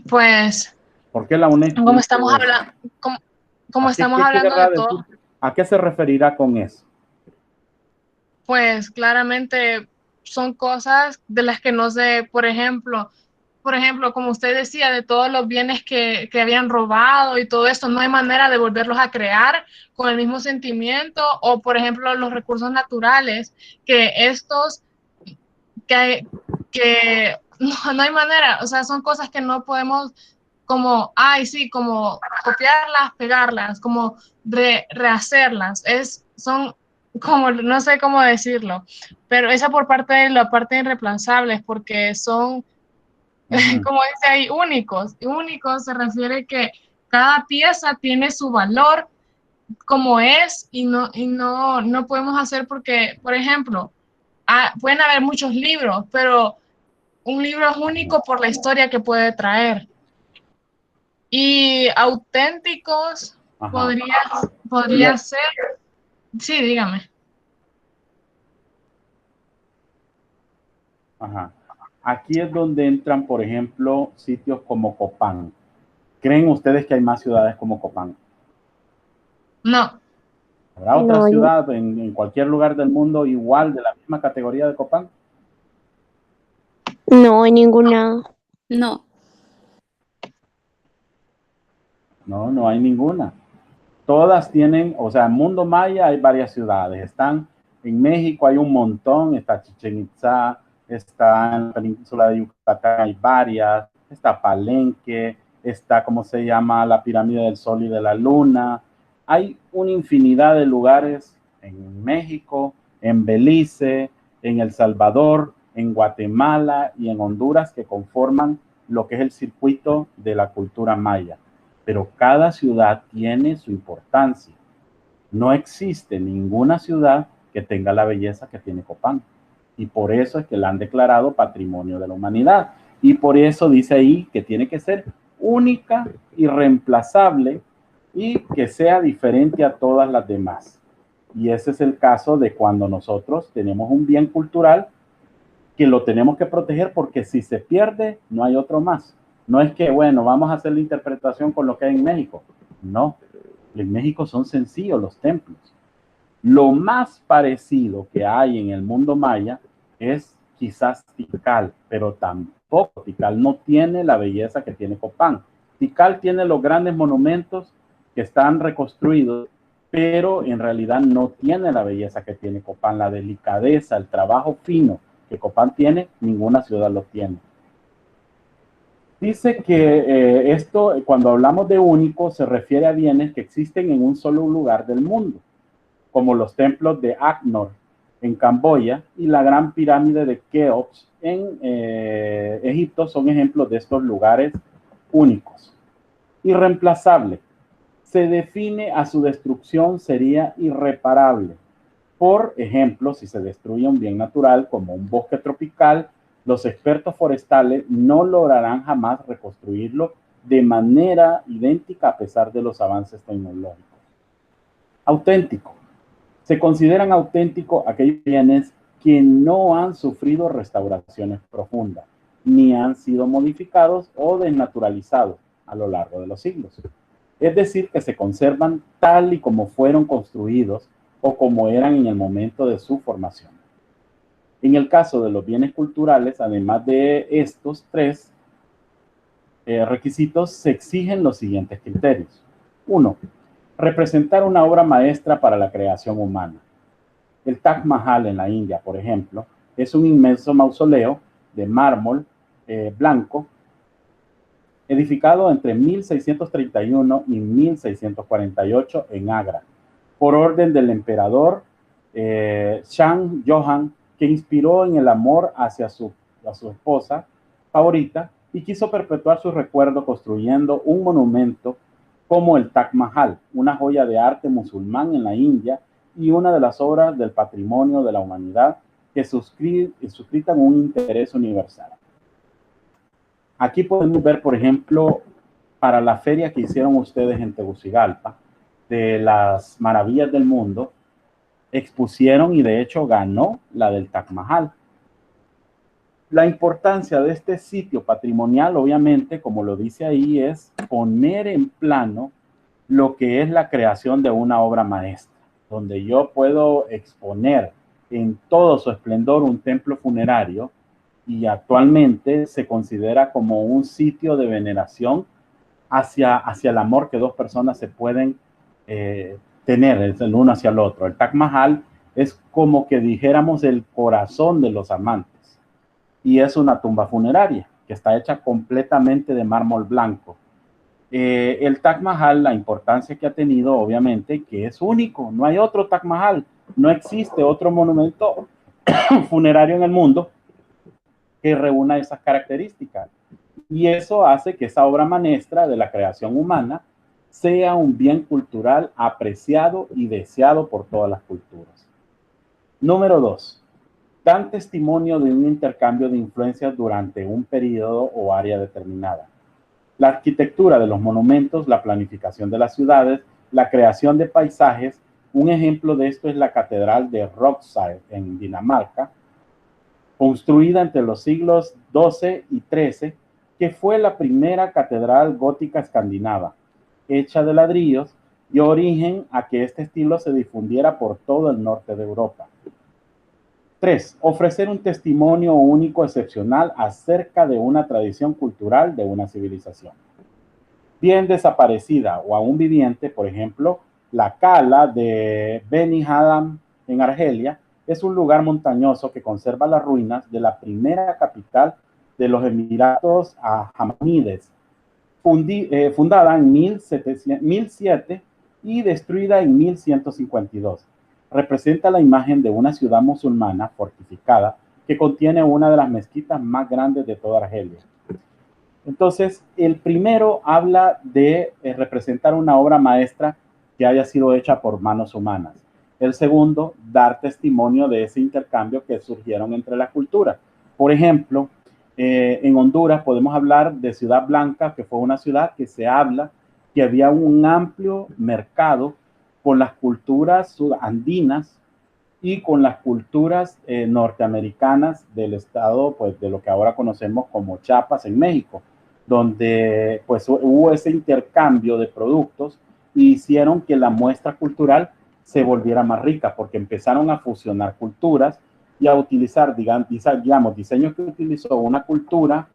Pues, ¿Por qué la UNESCO como dice estamos eso? hablando, como ¿A estamos qué hablando querrá de decir? todo, ¿A qué se referirá con eso? pues claramente son cosas de las que no sé, por ejemplo, como usted decía, de todos los bienes que habían robado y todo esto, no hay manera de volverlos a crear con el mismo sentimiento, o por ejemplo, los recursos naturales, que estos, que no hay manera, o sea, son cosas que no podemos como, ay, sí, como copiarlas, pegarlas, como rehacerlas, son como, no sé cómo decirlo, pero esa por parte de la parte de irreemplazables, porque son, como dice ahí, únicos. Únicos se refiere que cada pieza tiene su valor como es no podemos hacer porque, por ejemplo, pueden haber muchos libros, pero un libro es único por la historia que puede traer. Y auténticos Ajá. podría ser, sí, dígame. Ajá. Aquí es donde entran, por ejemplo, sitios como Copán. ¿Creen ustedes que hay más ciudades como Copán? No, ¿Habrá otra No, ciudad en cualquier lugar del mundo igual de la misma categoría de Copán? no hay ninguna. No, No, no hay ninguna. Todas tienen, o sea, en Mundo Maya hay varias ciudades. Están en México, hay un montón. Está Chichén Itzá, está en la península de Yucatán, hay varias. Está Palenque, está, ¿cómo se llama? La pirámide del Sol y de la Luna. Hay una infinidad de lugares en México, en Belice, en El Salvador, en Guatemala y en Honduras que conforman lo que es el circuito de la cultura maya. Pero cada ciudad tiene su importancia. No existe ninguna ciudad que tenga la belleza que tiene Copán. Y por eso es que la han declarado Patrimonio de la Humanidad. Y por eso dice ahí que tiene que ser única, irreemplazable y que sea diferente a todas las demás. Y ese es el caso de cuando nosotros tenemos un bien cultural que lo tenemos que proteger porque si se pierde, no hay otro más. No es que, bueno, vamos a hacer la interpretación con lo que hay en México. No, en México son sencillos los templos. Lo más parecido que hay en el mundo maya es quizás Tikal, pero tampoco Tikal no tiene la belleza que tiene Copán. Tikal tiene los grandes monumentos que están reconstruidos, pero en realidad no tiene la belleza que tiene Copán, la delicadeza, el trabajo fino que Copán tiene, ninguna ciudad lo tiene. Dice que esto, cuando hablamos de único, se refiere a bienes que existen en un solo lugar del mundo, como los templos de Aknor en Camboya y la gran pirámide de Keops en Egipto son ejemplos de estos lugares únicos. Irreemplazable. Se define a su destrucción sería irreparable. Por ejemplo, si se destruye un bien natural como un bosque tropical, los expertos forestales no lograrán jamás reconstruirlo de manera idéntica a pesar de los avances tecnológicos. Auténtico. Se consideran auténticos aquellos bienes que no han sufrido restauraciones profundas, ni han sido modificados o desnaturalizados a lo largo de los siglos. Es decir, que se conservan tal y como fueron construidos o como eran en el momento de su formación. En el caso de los bienes culturales, además de estos tres requisitos, se exigen los siguientes criterios. 1. Representar una obra maestra para la creación humana. El Taj Mahal en la India, por ejemplo, es un inmenso mausoleo de mármol blanco edificado entre 1631 y 1648 en Agra, por orden del emperador Shah Jahan, que inspiró en el amor hacia su esposa favorita y quiso perpetuar su recuerdo construyendo un monumento como el Taj Mahal, una joya de arte musulmán en la India y una de las obras del patrimonio de la humanidad que suscitan un interés universal. Aquí podemos ver, por ejemplo, para la feria que hicieron ustedes en Tegucigalpa, de las maravillas del mundo, expusieron y de hecho ganó la del Taj Mahal. La importancia de este sitio patrimonial, obviamente, como lo dice ahí, es poner en plano lo que es la creación de una obra maestra, donde yo puedo exponer en todo su esplendor un templo funerario, y actualmente se considera como un sitio de veneración hacia el amor que dos personas se pueden tener el uno hacia el otro. El Taj Mahal es como que dijéramos el corazón de los amantes, y es una tumba funeraria que está hecha completamente de mármol blanco. El Taj Mahal, la importancia que ha tenido, obviamente, que es único. No hay otro Taj Mahal, no existe otro monumento funerario en el mundo que reúna esas características. Y eso hace que esa obra maestra de la creación humana sea un bien cultural apreciado y deseado por todas las culturas. Número 2. Dan testimonio de un intercambio de influencias durante un periodo o área determinada. La arquitectura de los monumentos, la planificación de las ciudades, la creación de paisajes. Un ejemplo de esto es la Catedral de Rågsved en Dinamarca, construida entre los siglos XII y XIII, que fue la primera catedral gótica escandinava, hecha de ladrillos, dio origen a que este estilo se difundiera por todo el norte de Europa. 3. Ofrecer un testimonio único excepcional acerca de una tradición cultural de una civilización bien desaparecida o aún viviente. Por ejemplo, la cala de Beni Haddam en Argelia es un lugar montañoso que conserva las ruinas de la primera capital de los Emiratos Hamanides, fundada en 1007 y destruida en 1152. Representa la imagen de una ciudad musulmana fortificada que contiene una de las mezquitas más grandes de toda Argelia. Entonces, el primero habla de representar una obra maestra que haya sido hecha por manos humanas. El segundo, dar testimonio de ese intercambio que surgieron entre las culturas. Por ejemplo, en Honduras podemos hablar de Ciudad Blanca, que fue una ciudad que se habla que había un amplio mercado con las culturas sudandinas y con las culturas norteamericanas del estado, pues de lo que ahora conocemos como Chiapas en México, donde pues hubo ese intercambio de productos y hicieron que la muestra cultural se volviera más rica, porque empezaron a fusionar culturas y a utilizar, digamos, diseños que utilizó una cultura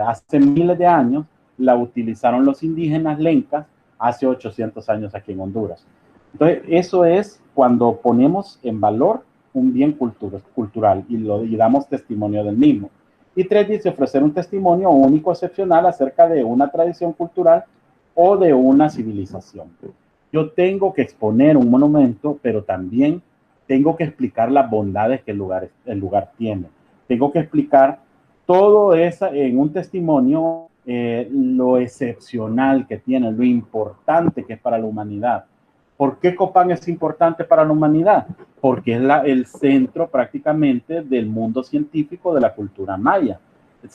hace miles de años, la utilizaron los indígenas lencas hace 800 años aquí en Honduras. Entonces, eso es cuando ponemos en valor un bien cultural y damos testimonio del mismo. Y 3, dice ofrecer un testimonio único, excepcional acerca de una tradición cultural o de una civilización. Yo tengo que exponer un monumento, pero también tengo que explicar las bondades que el lugar tiene. Tengo que explicar todo eso en un testimonio, lo excepcional que tiene, lo importante que es para la humanidad. ¿Por qué Copán es importante para la humanidad? Porque es el centro prácticamente del mundo científico de la cultura maya.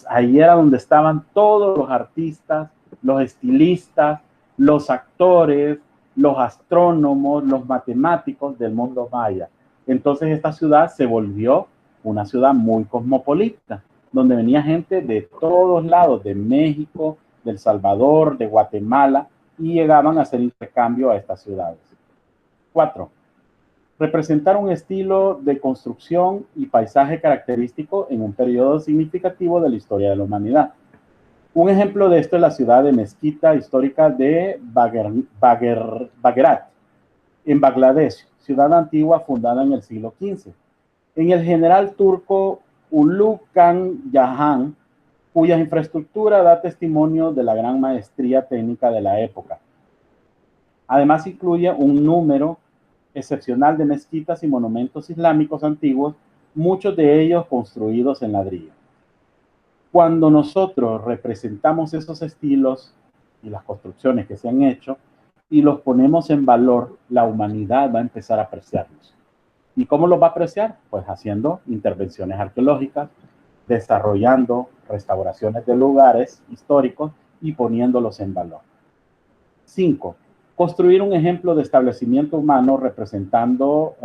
Ahí era donde estaban todos los artistas, los estilistas, los actores, los astrónomos, los matemáticos del mundo maya. Entonces esta ciudad se volvió una ciudad muy cosmopolita, donde venía gente de todos lados, de México, de El Salvador, de Guatemala, y llegaban a hacer intercambio a estas ciudades. 4. Representar un estilo de construcción y paisaje característico en un periodo significativo de la historia de la humanidad. Un ejemplo de esto es la ciudad de mezquita histórica de Bagherat, en Bangladesh, ciudad antigua fundada en el siglo XV. En el general turco Ulu Khan Jahan, cuya infraestructura da testimonio de la gran maestría técnica de la época. Además, incluye un número excepcional de mezquitas y monumentos islámicos antiguos, muchos de ellos construidos en ladrillo. Cuando nosotros representamos esos estilos y las construcciones que se han hecho y los ponemos en valor, la humanidad va a empezar a apreciarlos. ¿Y cómo los va a apreciar? Pues haciendo intervenciones arqueológicas, desarrollando restauraciones de lugares históricos y poniéndolos en valor. 5. Construir un ejemplo de establecimiento humano representativo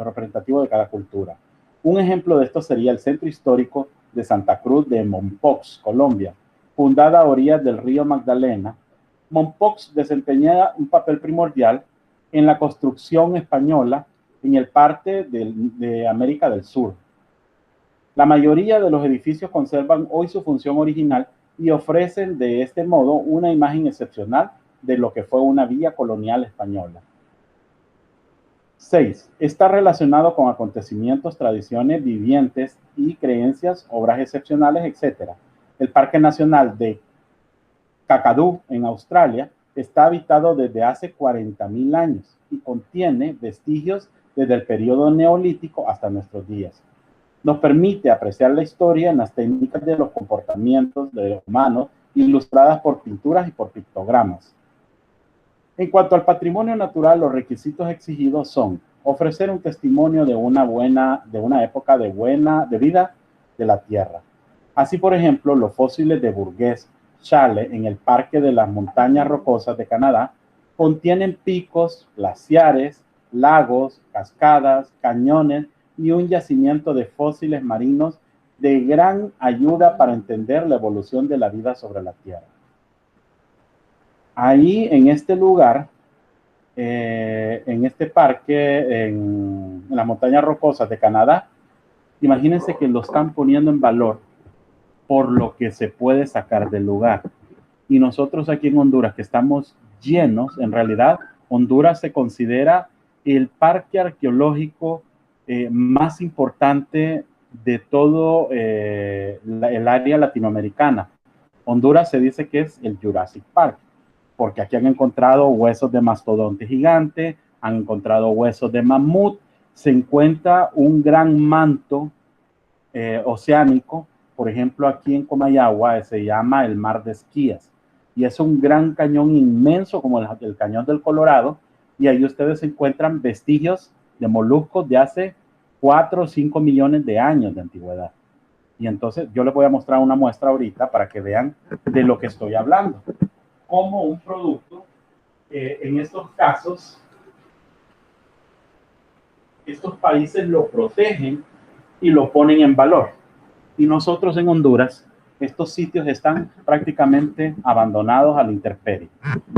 de cada cultura. Un ejemplo de esto sería el Centro Histórico de Santa Cruz de Mompox, Colombia, fundada a orillas del río Magdalena. Mompox desempeñaba un papel primordial en la construcción española en el parte de América del Sur. La mayoría de los edificios conservan hoy su función original y ofrecen de este modo una imagen excepcional de lo que fue una villa colonial española. 6. Está relacionado con acontecimientos, tradiciones vivientes y creencias, obras excepcionales, etc. El Parque Nacional de Kakadu, en Australia, está habitado desde hace 40.000 años y contiene vestigios desde el periodo neolítico hasta nuestros días. Nos permite apreciar la historia en las técnicas de los comportamientos de los humanos, ilustradas por pinturas y por pictogramas. En cuanto al patrimonio natural, los requisitos exigidos son ofrecer un testimonio de una época de vida de la Tierra. Así, por ejemplo, los fósiles de Burgess Shale en el Parque de las Montañas Rocosas de Canadá contienen picos, glaciares, lagos, cascadas, cañones y un yacimiento de fósiles marinos de gran ayuda para entender la evolución de la vida sobre la Tierra. Ahí, en este lugar, en este parque, en las Montañas Rocosas de Canadá, imagínense que lo están poniendo en valor por lo que se puede sacar del lugar. Y nosotros aquí en Honduras, que estamos llenos, en realidad, Honduras se considera el parque arqueológico más importante de todo el área latinoamericana. Honduras se dice que es el Jurassic Park, porque aquí han encontrado huesos de mastodonte gigante, han encontrado huesos de mamut, se encuentra un gran manto oceánico. Por ejemplo, aquí en Comayagua se llama el Mar de Esquías, y es un gran cañón inmenso como el Cañón del Colorado, y ahí ustedes encuentran vestigios de moluscos de hace 4 o 5 millones de años de antigüedad. Y entonces yo les voy a mostrar una muestra ahorita para que vean de lo que estoy hablando. Como un producto, en estos casos, estos países lo protegen y lo ponen en valor. Y nosotros en Honduras, estos sitios están prácticamente abandonados a la intemperie.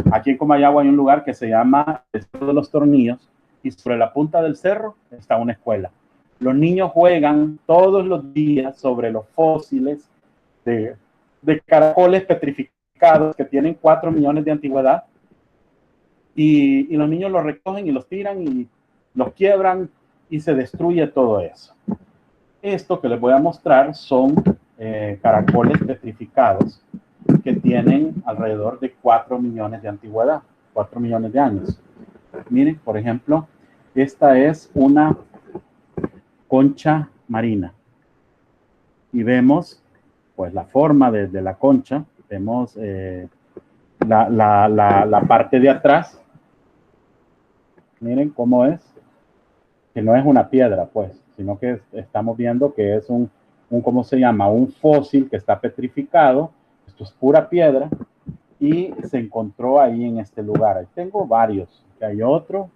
Aquí en Comayagua hay un lugar que se llama el Cerro de los Tornillos, y sobre la punta del cerro está una escuela. Los niños juegan todos los días sobre los fósiles de caracoles petrificados que tienen 4 millones de antigüedad, y los niños los recogen y los tiran y los quiebran y se destruye todo eso. Esto que les voy a mostrar son caracoles petrificados que tienen alrededor de 4 millones de antigüedad, 4 millones de años. Miren, por ejemplo, esta es una concha marina. Y vemos, pues, la forma de la concha. Vemos la parte de atrás. Miren cómo es. Que no es una piedra, pues, sino que estamos viendo que es ¿cómo se llama? Un fósil que está petrificado. Esto es pura piedra y se encontró ahí en este lugar. Ahí tengo varios. Aquí hay otro.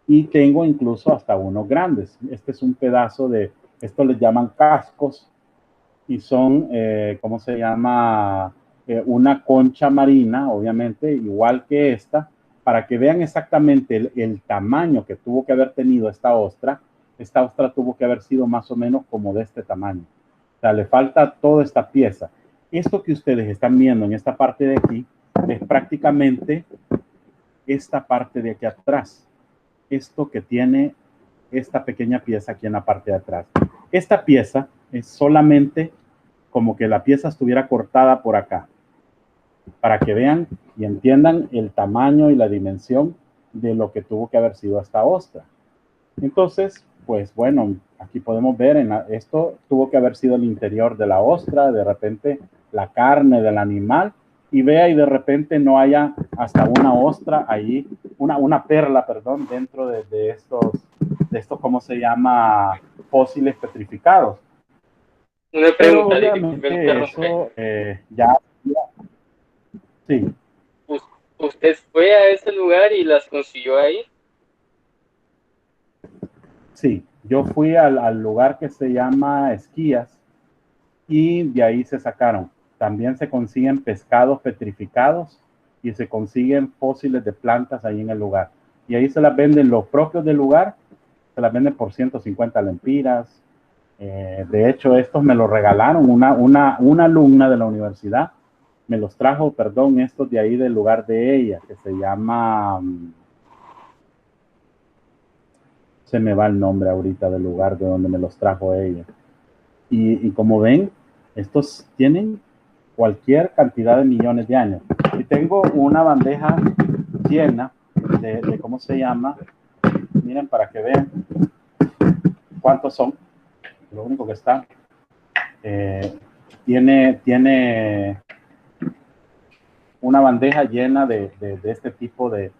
Y tengo incluso hasta unos grandes. Este es un pedazo esto les llaman cascos, y son, ¿cómo se llama? Una concha marina, obviamente, igual que esta, para que vean exactamente el tamaño que tuvo que haber tenido esta ostra. Esta ostra tuvo que haber sido más o menos como de este tamaño. O sea, le falta toda esta pieza. Esto que ustedes están viendo en esta parte de aquí es prácticamente esta parte de aquí atrás. Esto que tiene esta pequeña pieza aquí en la parte de atrás. Esta pieza es solamente como que la pieza estuviera cortada por acá, para que vean y entiendan el tamaño y la dimensión de lo que tuvo que haber sido esta ostra. Entonces, pues bueno, aquí podemos ver, esto tuvo que haber sido el interior de la ostra, de repente la carne del animal, y vea, y de repente no haya hasta una ostra ahí, una perla, perdón, dentro de estos, ¿cómo se llama? Fósiles petrificados. Una pregunta, pero obviamente eso ya, sí. ¿Usted fue a ese lugar y las consiguió ahí? Sí, yo fui al lugar que se llama Esquías y de ahí se sacaron. También se consiguen pescados petrificados y se consiguen fósiles de plantas ahí en el lugar. Y ahí se las venden los propios del lugar, se las venden por 150 lempiras. De hecho, estos me los regalaron una alumna de la universidad. Me los trajo, perdón, estos de ahí del lugar de ella, que se llama... se me va el nombre ahorita del lugar de donde me los trajo ella. Y como ven, estos tienen cualquier cantidad de millones de años. Y tengo una bandeja llena de ¿cómo se llama? Miren para que vean cuántos son. Lo único que está. Tiene una bandeja llena de este tipo de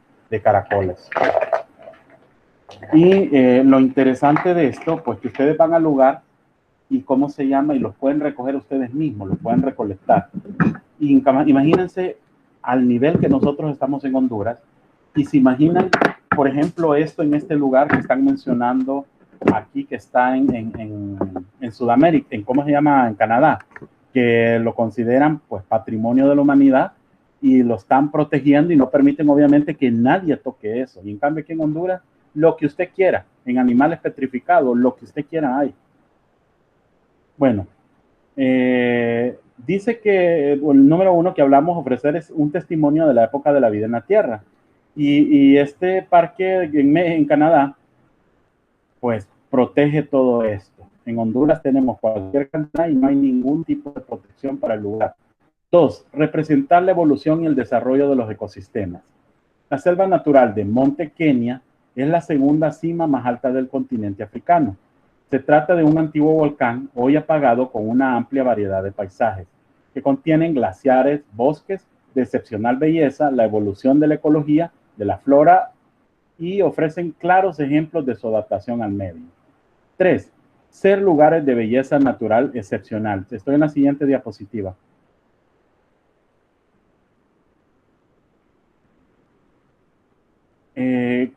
caracoles. Y lo interesante de esto, pues que ustedes van al lugar y cómo se llama y los pueden recoger ustedes mismos, los pueden recolectar. Y imagínense al nivel que nosotros estamos en Honduras y se imaginan, por ejemplo, esto en este lugar que están mencionando aquí, que está en Sudamérica, en cómo se llama, en Canadá, que lo consideran pues patrimonio de la humanidad y lo están protegiendo y no permiten obviamente que nadie toque eso. Y en cambio aquí en Honduras, lo que usted quiera, en animales petrificados, lo que usted quiera hay. Bueno, dice que el número uno que hablamos ofrecer es un testimonio de la época de la vida en la Tierra. Y este parque en Canadá, pues protege todo esto. En Honduras tenemos cualquier cantidad y no hay ningún tipo de protección para el lugar. Dos, representar la evolución y el desarrollo de los ecosistemas. La selva natural de Monte Kenia es la segunda cima más alta del continente africano. Se trata de un antiguo volcán hoy apagado con una amplia variedad de paisajes que contienen glaciares, bosques de excepcional belleza, la evolución de la ecología, de la flora y ofrecen claros ejemplos de su adaptación al medio. 3. Ser lugares de belleza natural excepcional. Estoy en la siguiente diapositiva.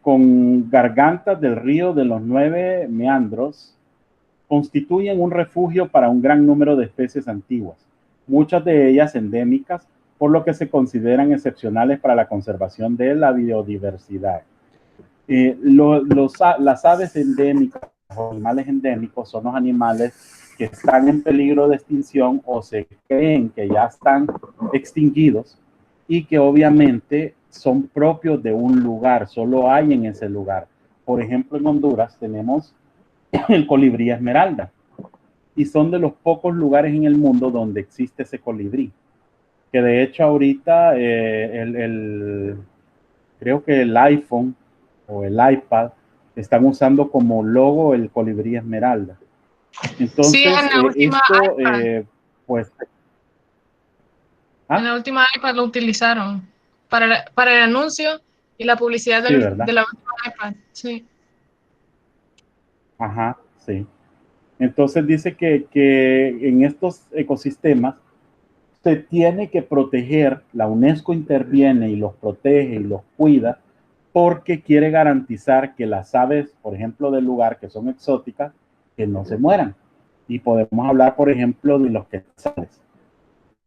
Con gargantas del río de los 9 meandros, constituyen un refugio para un gran número de especies antiguas, muchas de ellas endémicas, por lo que se consideran excepcionales para la conservación de la biodiversidad. Las aves endémicas o animales endémicos son los animales que están en peligro de extinción o se creen que ya están extinguidos y que obviamente son propios de un lugar, solo hay en ese lugar. Por ejemplo, en Honduras tenemos el colibrí esmeralda y son de los pocos lugares en el mundo donde existe ese colibrí, que de hecho ahorita creo que el iPhone o el iPad están usando como logo el colibrí esmeralda. Entonces, Sí, en la última esto, iPad. pues... En la última iPad lo utilizaron para el anuncio y la publicidad Sí, ¿verdad? de la última iPad. Sí. Ajá, sí. Entonces dice que en estos ecosistemas se tiene que proteger, la UNESCO interviene y los protege y los cuida porque quiere garantizar que las aves, por ejemplo, del lugar que son exóticas, que no se mueran. Y podemos hablar, por ejemplo, de los quetzales.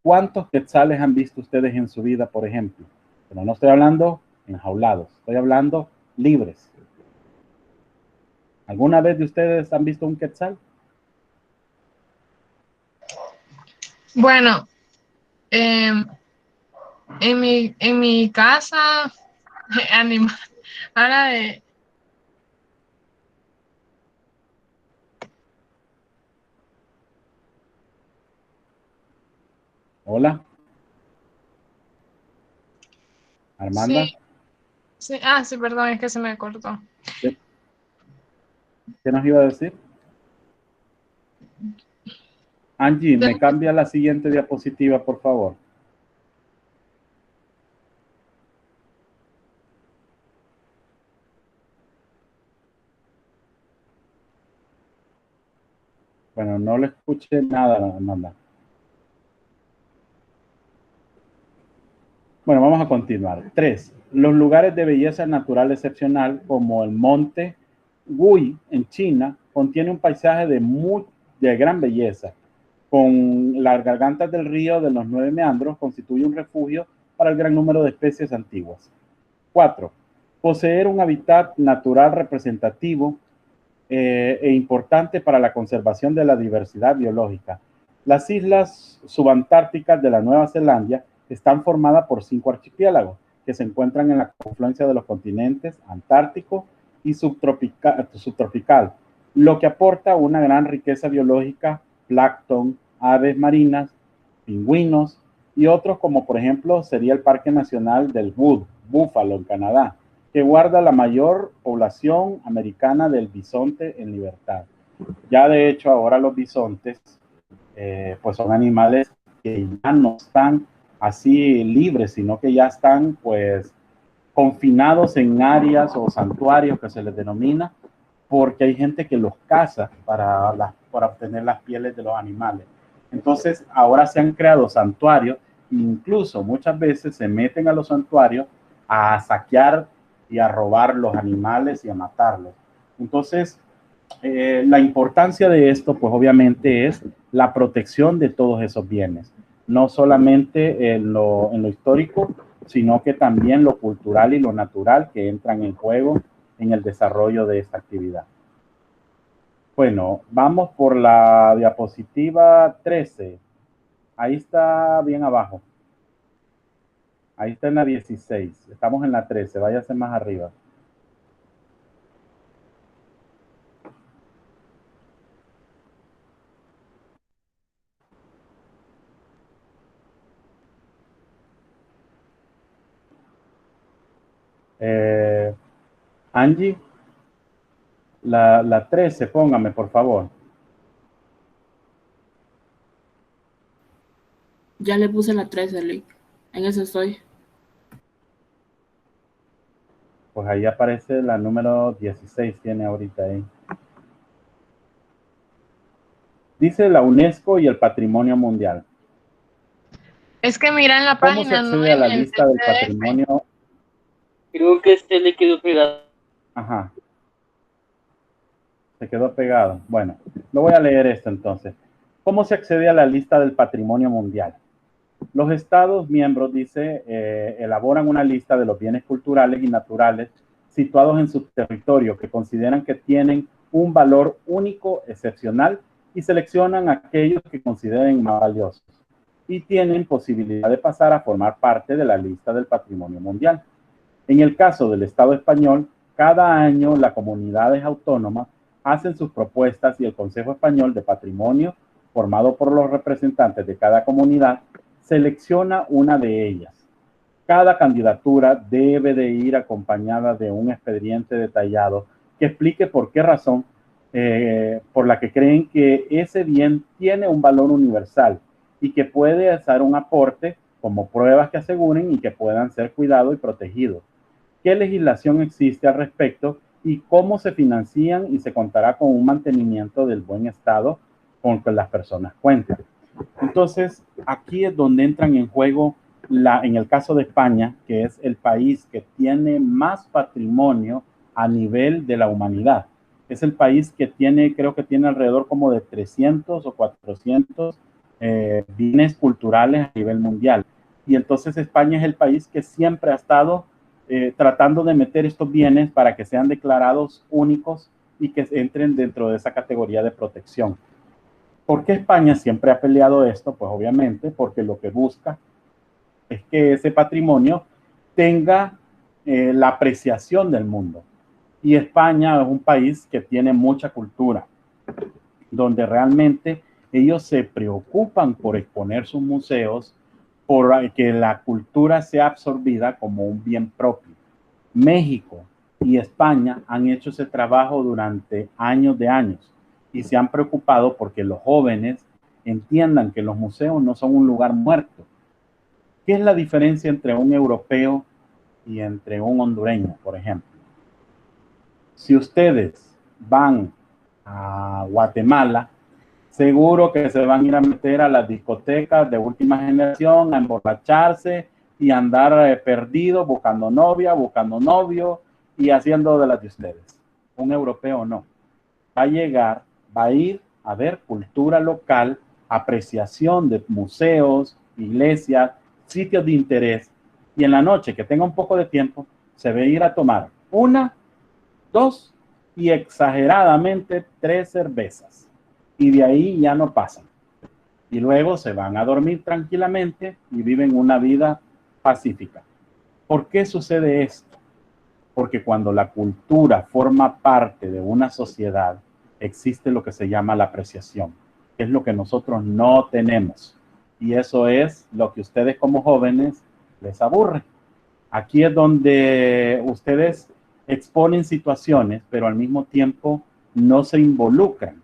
¿Cuántos quetzales han visto ustedes en su vida, por ejemplo? Pero no estoy hablando enjaulados, estoy hablando libres. ¿Alguna vez de ustedes han visto un quetzal? Bueno, en mi casa, animal, ahora de... Hola, Armanda. Sí, sí, sí, perdón, es que se me cortó. ¿Qué, qué nos iba a decir? Angie, me cambia la siguiente diapositiva, por favor. Bueno, no le escuché nada, Amanda. Bueno, vamos a continuar. 3. Los lugares de belleza natural excepcional, como el monte Gui en China, contiene un paisaje de gran belleza. Con las gargantas del río de los 9 meandros, constituye un refugio para el gran número de especies antiguas. 4. Poseer un hábitat natural representativo e importante para la conservación de la diversidad biológica. Las islas subantárticas de la Nueva Zelanda están formadas por 5 archipiélagos que se encuentran en la confluencia de los continentes antártico y subtropical, lo que aporta una gran riqueza biológica, plancton, aves marinas, pingüinos y otros, como por ejemplo sería el Parque Nacional del Búfalo en Canadá, que guarda la mayor población americana del bisonte en libertad. Ya de hecho ahora los bisontes pues son animales que ya no están así libres, sino que ya están pues confinados en áreas o santuarios que se les denomina, porque hay gente que los caza para obtener las pieles de los animales. Entonces ahora se han creado santuarios, incluso muchas veces se meten a los santuarios a saquear y a robar los animales y a matarlos. Entonces, la importancia de esto, pues obviamente es la protección de todos esos bienes, no solamente en lo histórico, sino que también lo cultural y lo natural que entran en juego en el desarrollo de esta actividad. Bueno, vamos por la diapositiva 13. Ahí está bien abajo. Ahí está en la 16. Estamos en la 13. Váyase más arriba. Angie, la 13, póngame, por favor. Ya le puse la 13, Lee. En eso estoy. Pues ahí aparece la número 16, tiene ahorita ahí. Dice la UNESCO y el Patrimonio Mundial. Es que mira en la ¿Cómo se página, no accede a la en el lista del PDF. patrimonio? Creo que este le quedó pegado. Ajá. Se quedó pegado. Bueno, lo voy a leer esto entonces. ¿Cómo se accede a la lista del patrimonio mundial? Los Estados miembros, dice, elaboran una lista de los bienes culturales y naturales situados en su territorio que consideran que tienen un valor único, excepcional, y seleccionan aquellos que consideren más valiosos y tienen posibilidad de pasar a formar parte de la lista del patrimonio mundial. En el caso del Estado español, cada año las comunidades autónomas hacen sus propuestas y el Consejo Español de Patrimonio, formado por los representantes de cada comunidad, selecciona una de ellas. Cada candidatura debe de ir acompañada de un expediente detallado que explique por qué razón por la que creen que ese bien tiene un valor universal y que puede hacer un aporte como pruebas que aseguren y que puedan ser cuidados y protegidos. ¿Qué legislación existe al respecto y cómo se financian y se contará con un mantenimiento del buen estado con que las personas cuentan? Entonces, aquí es donde entran en juego, en el caso de España, que es el país que tiene más patrimonio a nivel de la humanidad. Es el país que tiene, creo que tiene alrededor como de 300 o 400 bienes culturales a nivel mundial. Y entonces España es el país que siempre ha estado tratando de meter estos bienes para que sean declarados únicos y que entren dentro de esa categoría de protección. ¿Por qué España siempre ha peleado esto? Pues obviamente porque lo que busca es que ese patrimonio tenga la apreciación del mundo. Y España es un país que tiene mucha cultura, donde realmente ellos se preocupan por exponer sus museos, por que la cultura sea absorbida como un bien propio. México y España han hecho ese trabajo durante años de años y se han preocupado porque los jóvenes entiendan que los museos no son un lugar muerto. ¿Qué es la diferencia entre un europeo y entre un hondureño, por ejemplo? Si ustedes van a Guatemala, seguro que se van a ir a meter a las discotecas de última generación, a emborracharse, y andar perdido, buscando novia, buscando novio y haciendo de las de ustedes. Un europeo no. Va a llegar, va a ir a ver cultura local, apreciación de museos, iglesias, sitios de interés, y en la noche, que tenga un poco de tiempo, se va a ir a tomar 1, 2 y exageradamente 3 cervezas. Y de ahí ya no pasan. Y luego se van a dormir tranquilamente y viven una vida pacífica. ¿Por qué sucede esto? Porque cuando la cultura forma parte de una sociedad, existe lo que se llama la apreciación, que es lo que nosotros no tenemos. Y eso es lo que ustedes como jóvenes les aburre. Aquí es donde ustedes exponen situaciones, pero al mismo tiempo no se involucran.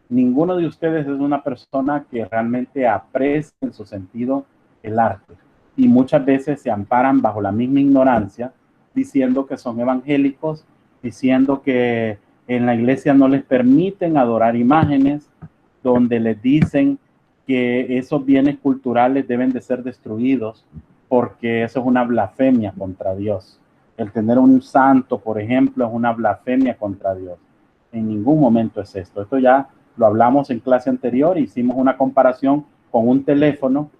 Ninguno de ustedes es una persona que realmente aprecia en su sentido el arte. Y muchas veces se amparan bajo la misma ignorancia, diciendo que son evangélicos, diciendo que en la iglesia no les permiten adorar imágenes, donde les dicen que esos bienes culturales deben de ser destruidos porque eso es una blasfemia contra Dios. El tener un santo, por ejemplo, es una blasfemia contra Dios. En ningún momento es esto. Esto ya lo hablamos en clase anterior, hicimos una comparación con un teléfono.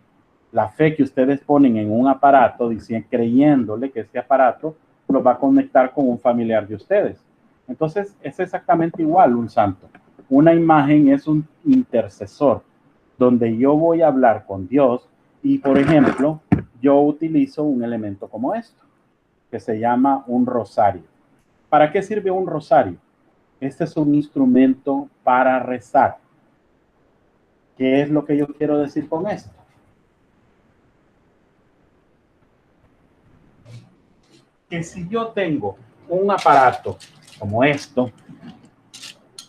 La fe que ustedes ponen en un aparato, diciendo, creyéndole que este aparato lo va a conectar con un familiar de ustedes. Entonces, es exactamente igual un santo. Una imagen es un intercesor, donde yo voy a hablar con Dios y, por ejemplo, yo utilizo un elemento como esto, que se llama un rosario. ¿Para qué sirve un rosario? Este es un instrumento para rezar. ¿Qué es lo que yo quiero decir con esto? Que si yo tengo un aparato como esto,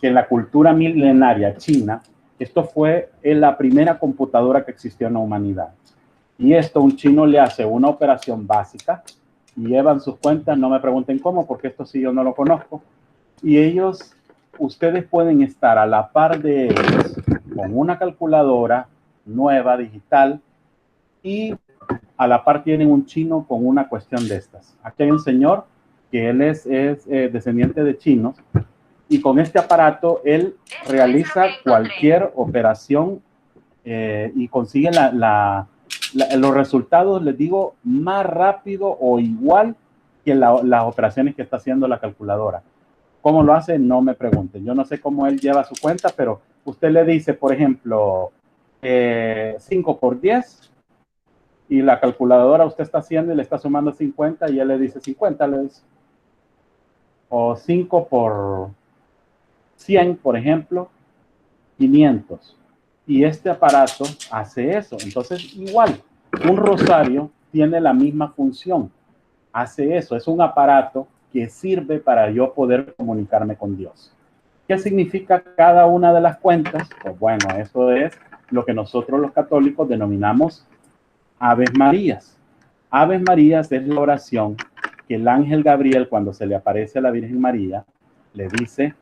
que en la cultura milenaria china, esto fue la primera computadora que existió en la humanidad. Y esto un chino le hace una operación básica y llevan sus cuentas, no me pregunten cómo, porque esto sí yo no lo conozco. Y ellos, ustedes pueden estar a la par de ellos con una calculadora nueva, digital, y a la par tienen un chino con una cuestión de estas. Aquí hay un señor que él es descendiente de chinos, y con este aparato él realiza cualquier operación y consigue los resultados, les digo, más rápido o igual que las operaciones que está haciendo la calculadora. ¿Cómo lo hace? No me pregunten. Yo no sé cómo él lleva su cuenta, pero usted le dice, por ejemplo, 5 por 10, y la calculadora usted está haciendo y le está sumando 50 y él le dice 50, le dice. O 5 por 100, por ejemplo, 500. Y este aparato hace eso. Entonces, igual, un rosario tiene la misma función. Hace eso. Es un aparato que sirve para yo poder comunicarme con Dios. ¿Qué significa cada una de las cuentas? Pues bueno, eso es lo que nosotros los católicos denominamos Aves Marías. Aves Marías es la oración que el ángel Gabriel, cuando se le aparece a la Virgen María, le dice: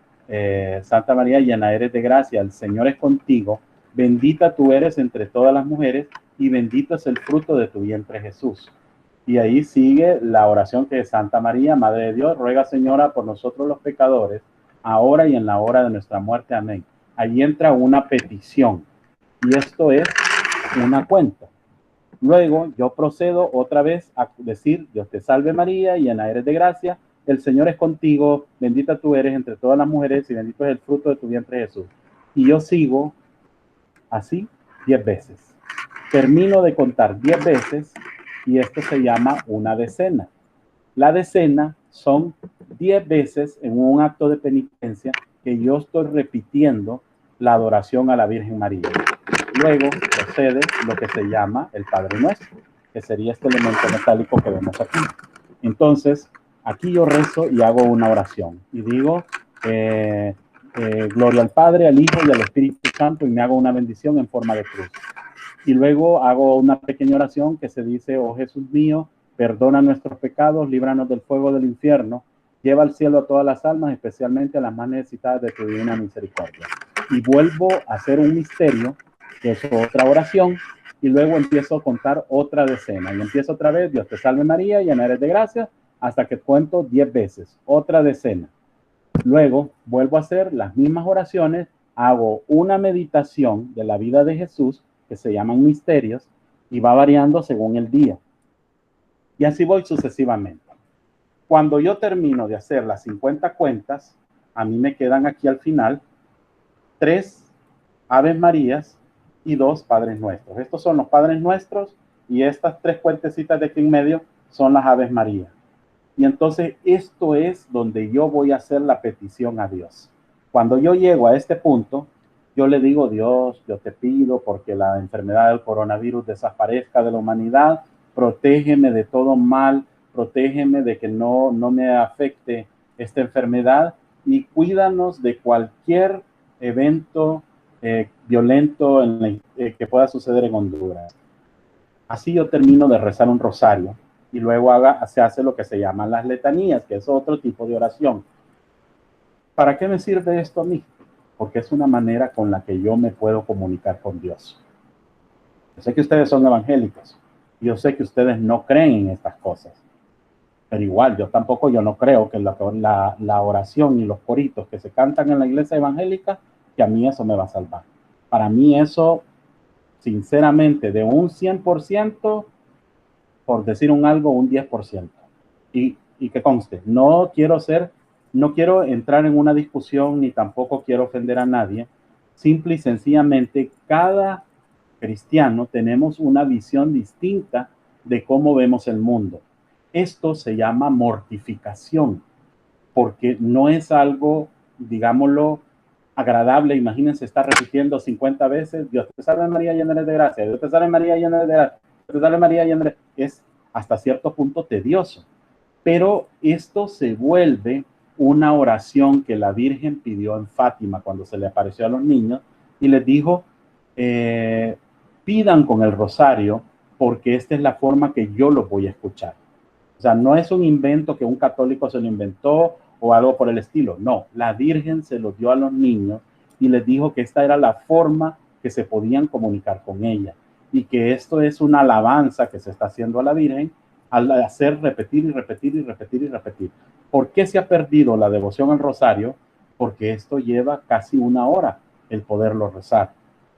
Santa María, llena eres de gracia, el Señor es contigo, bendita tú eres entre todas las mujeres y bendito es el fruto de tu vientre Jesús. Y ahí sigue la oración que es: Santa María, Madre de Dios, ruega, Señora, por nosotros los pecadores, ahora y en la hora de nuestra muerte. Amén. Ahí entra una petición y esto es una cuenta. Luego yo procedo otra vez a decir: Dios te salve María, llena eres de gracia, el Señor es contigo, bendita tú eres entre todas las mujeres y bendito es el fruto de tu vientre Jesús. Y yo sigo así 10 veces. Termino de contar 10 veces y esto se llama una decena. La decena son 10 veces en un acto de penitencia que yo estoy repitiendo la adoración a la Virgen María. Luego procede lo que se llama el Padre Nuestro, que sería este elemento metálico que vemos aquí. Entonces, aquí yo rezo y hago una oración. Y digo, gloria al Padre, al Hijo y al Espíritu Santo, y me hago una bendición en forma de cruz. Y luego hago una pequeña oración que se dice: oh Jesús mío, perdona nuestros pecados, líbranos del fuego del infierno, lleva al cielo a todas las almas, especialmente a las más necesitadas de tu divina misericordia. Y vuelvo a hacer un misterio, que es otra oración, y luego empiezo a contar otra decena y empiezo otra vez, Dios te salve María, llena eres de gracia, hasta que cuento 10 veces, otra decena. Luego vuelvo a hacer las mismas oraciones, hago una meditación de la vida de Jesús, que se llaman misterios, y va variando según el día. Y así voy sucesivamente. Cuando yo termino de hacer las 50 cuentas, a mí me quedan aquí al final 3 Aves Marías y 2 Padres Nuestros. Estos son los Padres Nuestros y estas 3 cuentecitas de aquí en medio son las Aves Marías. Y entonces esto es donde yo voy a hacer la petición a Dios. Cuando yo llego a este punto, yo le digo, Dios, yo te pido porque la enfermedad del coronavirus desaparezca de la humanidad, protégeme de todo mal, protégeme de que no me afecte esta enfermedad y cuídanos de cualquier evento violento que pueda suceder en Honduras. Así yo termino de rezar un rosario y luego se hace lo que se llaman las letanías, que es otro tipo de oración. ¿Para qué me sirve esto a mí? Porque es una manera con la que yo me puedo comunicar con Dios. Yo sé que ustedes son evangélicos, yo sé que ustedes no creen en estas cosas, pero igual yo no creo que la oración y los coritos que se cantan en la iglesia evangélica, que a mí eso me va a salvar. Para mí eso, sinceramente, de un 100%, por decir un 10%. Y que conste, no quiero entrar en una discusión ni tampoco quiero ofender a nadie. Simple y sencillamente, cada cristiano tenemos una visión distinta de cómo vemos el mundo. Esto se llama mortificación, porque no es algo, digámoslo, agradable. Imagínense estar repitiendo 50 veces, Dios te salve María, llena eres de gracia, Dios te salve María, llena eres de gracia, Dios te salve María, llena eres. Es hasta cierto punto tedioso, pero esto se vuelve una oración que la Virgen pidió en Fátima cuando se le apareció a los niños y les dijo, pidan con el rosario porque esta es la forma que yo los voy a escuchar. O sea, no es un invento que un católico se lo inventó o algo por el estilo. No, la Virgen se lo dio a los niños y les dijo que esta era la forma que se podían comunicar con ella y que esto es una alabanza que se está haciendo a la Virgen al hacer repetir y repetir y repetir y repetir. ¿Por qué se ha perdido la devoción al rosario? Porque esto lleva casi 1 hora el poderlo rezar,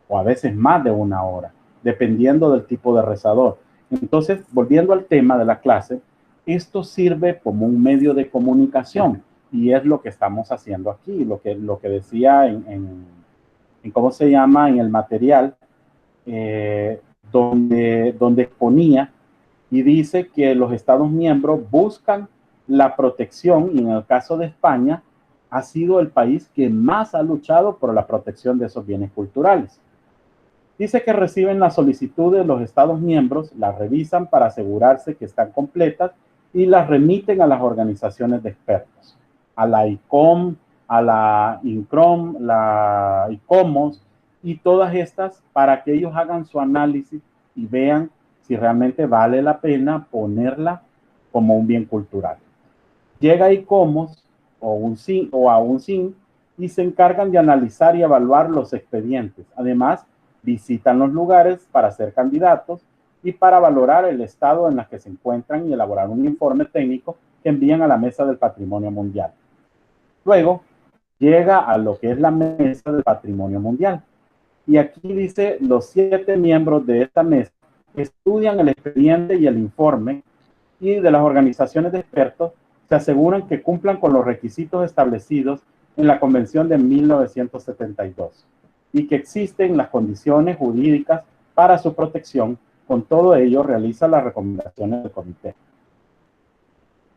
o a veces más de 1 hora, dependiendo del tipo de rezador. Entonces, volviendo al tema de la clase, esto sirve como un medio de comunicación y es lo que estamos haciendo aquí, lo que decía en ¿cómo se llama? En el material, donde exponía y dice que los Estados miembros buscan la protección y en el caso de España ha sido el país que más ha luchado por la protección de esos bienes culturales. Dice que reciben las solicitudes de los Estados miembros, las revisan para asegurarse que están completas y las remiten a las organizaciones de expertos, a la ICOM, a la INCROM, la ICOMOS y todas estas para que ellos hagan su análisis y vean si realmente vale la pena ponerla como un bien cultural. Llega a ICOMOS o a un SIN y se encargan de analizar y evaluar los expedientes. Además, visitan los lugares para ser candidatos y para valorar el estado en el que se encuentran y elaborar un informe técnico que envían a la Mesa del Patrimonio Mundial. Luego, llega a lo que es la Mesa del Patrimonio Mundial. Y aquí dice, los 7 miembros de esta mesa estudian el expediente y el informe y de las organizaciones de expertos se aseguran que cumplan con los requisitos establecidos en la Convención de 1972 y que existen las condiciones jurídicas para su protección. Con todo ello, realiza las recomendaciones del comité.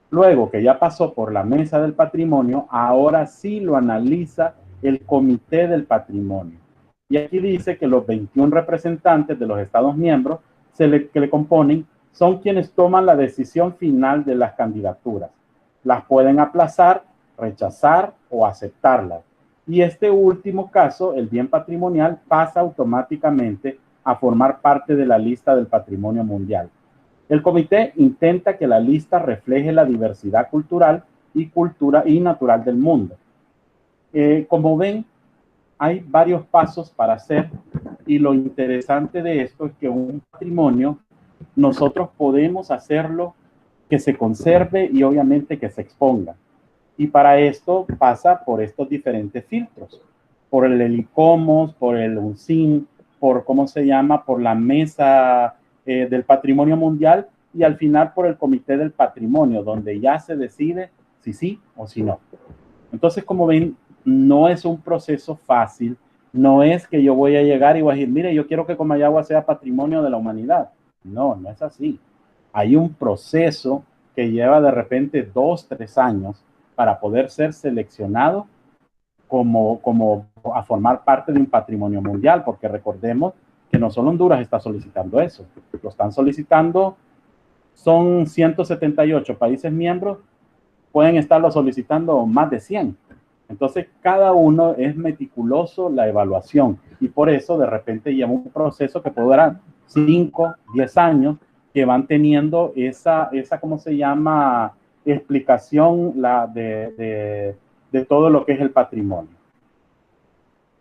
Luego que ya pasó por la Mesa del Patrimonio, ahora sí lo analiza el Comité del Patrimonio. Y aquí dice que los 21 representantes de los Estados miembros que le componen son quienes toman la decisión final de las candidaturas. Las pueden aplazar, rechazar o aceptarlas. Y este último caso, el bien patrimonial, pasa automáticamente a formar parte de la lista del patrimonio mundial. El comité intenta que la lista refleje la diversidad cultural y natural del mundo. Como ven, hay varios pasos para hacer Y lo interesante de esto es que un patrimonio nosotros podemos hacerlo que se conserve y obviamente que se exponga. Y para esto pasa por estos diferentes filtros, por el ICOMOS, por el UNCIN, por ¿cómo se llama? Por la Mesa del Patrimonio Mundial y al final por el Comité del Patrimonio, donde ya se decide si sí o si no. Entonces, como ven, no es un proceso fácil, no es que yo voy a llegar y voy a decir, mire, yo quiero que Comayagua sea patrimonio de la humanidad. No, no es así. Hay un proceso que lleva de repente 2, 3 años para poder ser seleccionado como a formar parte de un patrimonio mundial, porque recordemos que no solo Honduras está solicitando eso, lo están solicitando, son 178 países miembros, pueden estarlo solicitando más de 100. Entonces, cada uno es meticuloso la evaluación y por eso de repente lleva un proceso que puede durar 5, 10 años, que van teniendo esa ¿cómo se llama? Explicación de todo lo que es el patrimonio.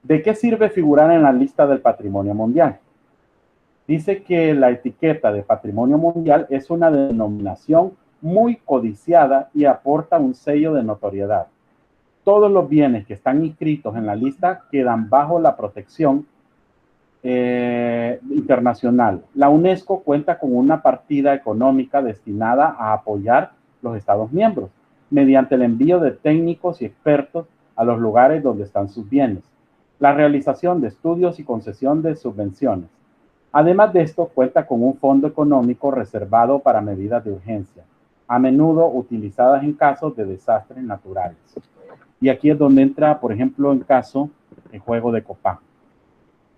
¿De qué sirve figurar en la lista del patrimonio mundial? Dice que la etiqueta de patrimonio mundial es una denominación muy codiciada y aporta un sello de notoriedad. Todos los bienes que están inscritos en la lista quedan bajo la protección internacional. La UNESCO cuenta con una partida económica destinada a apoyar los Estados miembros mediante el envío de técnicos y expertos a los lugares donde están sus bienes, la realización de estudios y concesión de subvenciones. Además de esto, cuenta con un fondo económico reservado para medidas de urgencia, a menudo utilizadas en casos de desastres naturales. Y aquí es donde entra, por ejemplo, en caso el juego de Copán.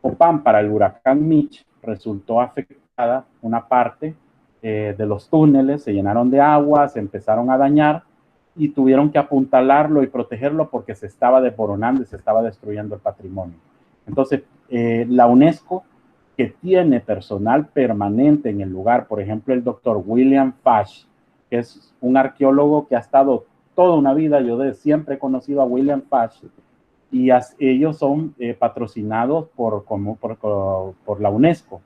Copán, para el huracán Mitch, resultó afectada una parte de los túneles, se llenaron de agua, se empezaron a dañar y tuvieron que apuntalarlo y protegerlo porque se estaba desboronando y se estaba destruyendo el patrimonio. Entonces, la UNESCO, que tiene personal permanente en el lugar, por ejemplo, el doctor William Fash, que es un arqueólogo que ha estado toda una vida, yo siempre he conocido a William Fash, y ellos son patrocinados por la UNESCO.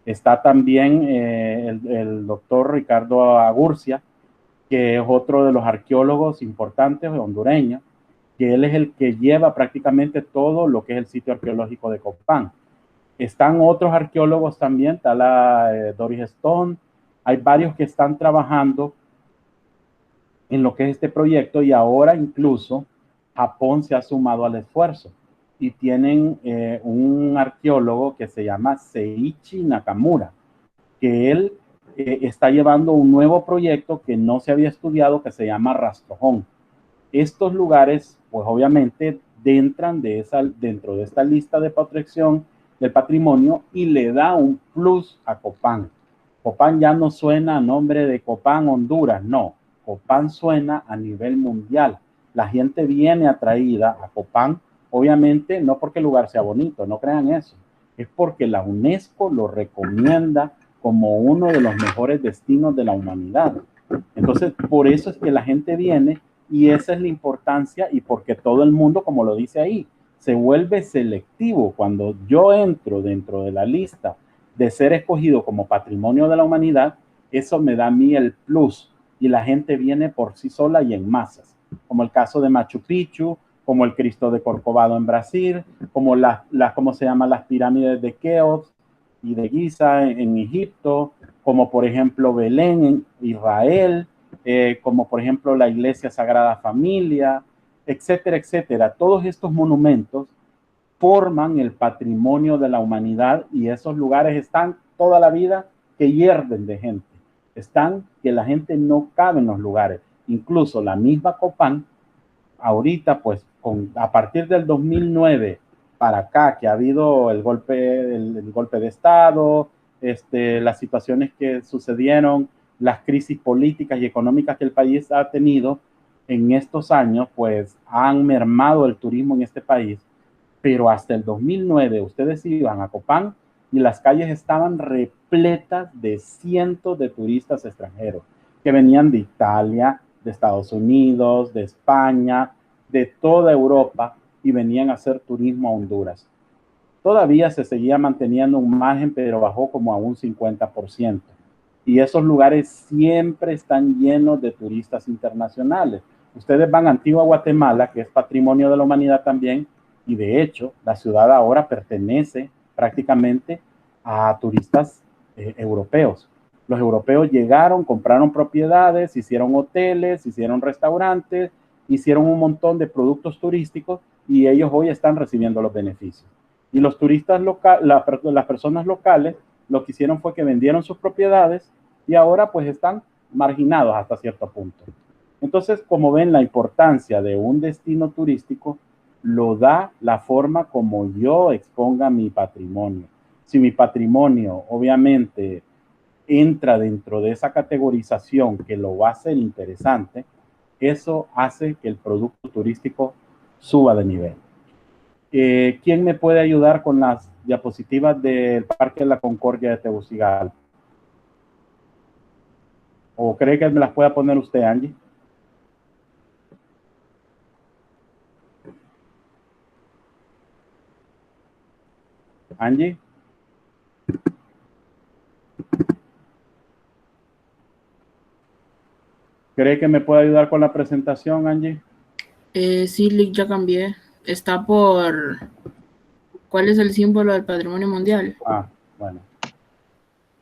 Está también el doctor Ricardo Agurcia, que es otro de los arqueólogos importantes hondureños, que él es el que lleva prácticamente todo lo que es el sitio arqueológico de Copán. Están otros arqueólogos también, está la Doris Stone, hay varios que están trabajando en lo que es este proyecto y ahora incluso Japón se ha sumado al esfuerzo y tienen un arqueólogo que se llama Seiichi Nakamura, que él está llevando un nuevo proyecto que no se había estudiado que se llama Rastrojón. Estos lugares, pues obviamente, entran dentro de esta lista de protección del patrimonio y le da un plus a Copán. Copán ya no suena a nombre de Copán, Honduras, no. Copán suena a nivel mundial. La gente viene atraída a Copán, obviamente no porque el lugar sea bonito, no crean eso. Es porque la UNESCO lo recomienda como uno de los mejores destinos de la humanidad. Entonces, por eso es que la gente viene y esa es la importancia y porque todo el mundo, como lo dice ahí, se vuelve selectivo. Cuando yo entro dentro de la lista de ser escogido como patrimonio de la humanidad, eso me da a mí el plus y la gente viene por sí sola y en masas, como el caso de Machu Picchu, como el Cristo de Corcovado en Brasil, como ¿cómo se llaman? Las pirámides de Keops y de Giza en Egipto, como por ejemplo Belén en Israel, como por ejemplo la Iglesia Sagrada Familia, etcétera, etcétera. Todos estos monumentos forman el patrimonio de la humanidad y esos lugares están toda la vida que hierven de gente. Están que la gente no cabe en los lugares. Incluso la misma Copán, ahorita pues a partir del 2009 para acá, que ha habido el golpe de Estado, las situaciones que sucedieron, las crisis políticas y económicas que el país ha tenido en estos años, pues han mermado el turismo en este país. Pero hasta el 2009 ustedes iban a Copán y las calles estaban repletas de cientos de turistas extranjeros que venían de Italia, de Estados Unidos, de España, de toda Europa y venían a hacer turismo a Honduras. todavía se seguía manteniendo un margen, pero bajó como a un 50%. Y esos lugares siempre están llenos de turistas internacionales. Ustedes van a Antigua Guatemala, que es patrimonio de la humanidad también, y de hecho, la ciudad ahora pertenece prácticamente a turistas europeos. Los europeos llegaron, compraron propiedades, hicieron hoteles, hicieron restaurantes, hicieron un montón de productos turísticos y ellos hoy están recibiendo los beneficios. Y los turistas locales, las personas locales, lo que hicieron fue que vendieron sus propiedades y ahora pues están marginados hasta cierto punto. Entonces, como ven, la importancia de un destino turístico lo da la forma como yo exponga mi patrimonio. Si mi patrimonio obviamente entra dentro de esa categorización que lo va a hacer interesante, eso hace que el producto turístico suba de nivel. ¿Quién me puede ayudar con las diapositivas del Parque de la Concordia de Tegucigalpa? ¿O cree que me las pueda poner usted, Angie? Angie. ¿Cree que me puede ayudar con la presentación, Angie? Sí, Lick, ya cambié. Está por... ¿Cuál es el símbolo del patrimonio mundial? Ah, bueno.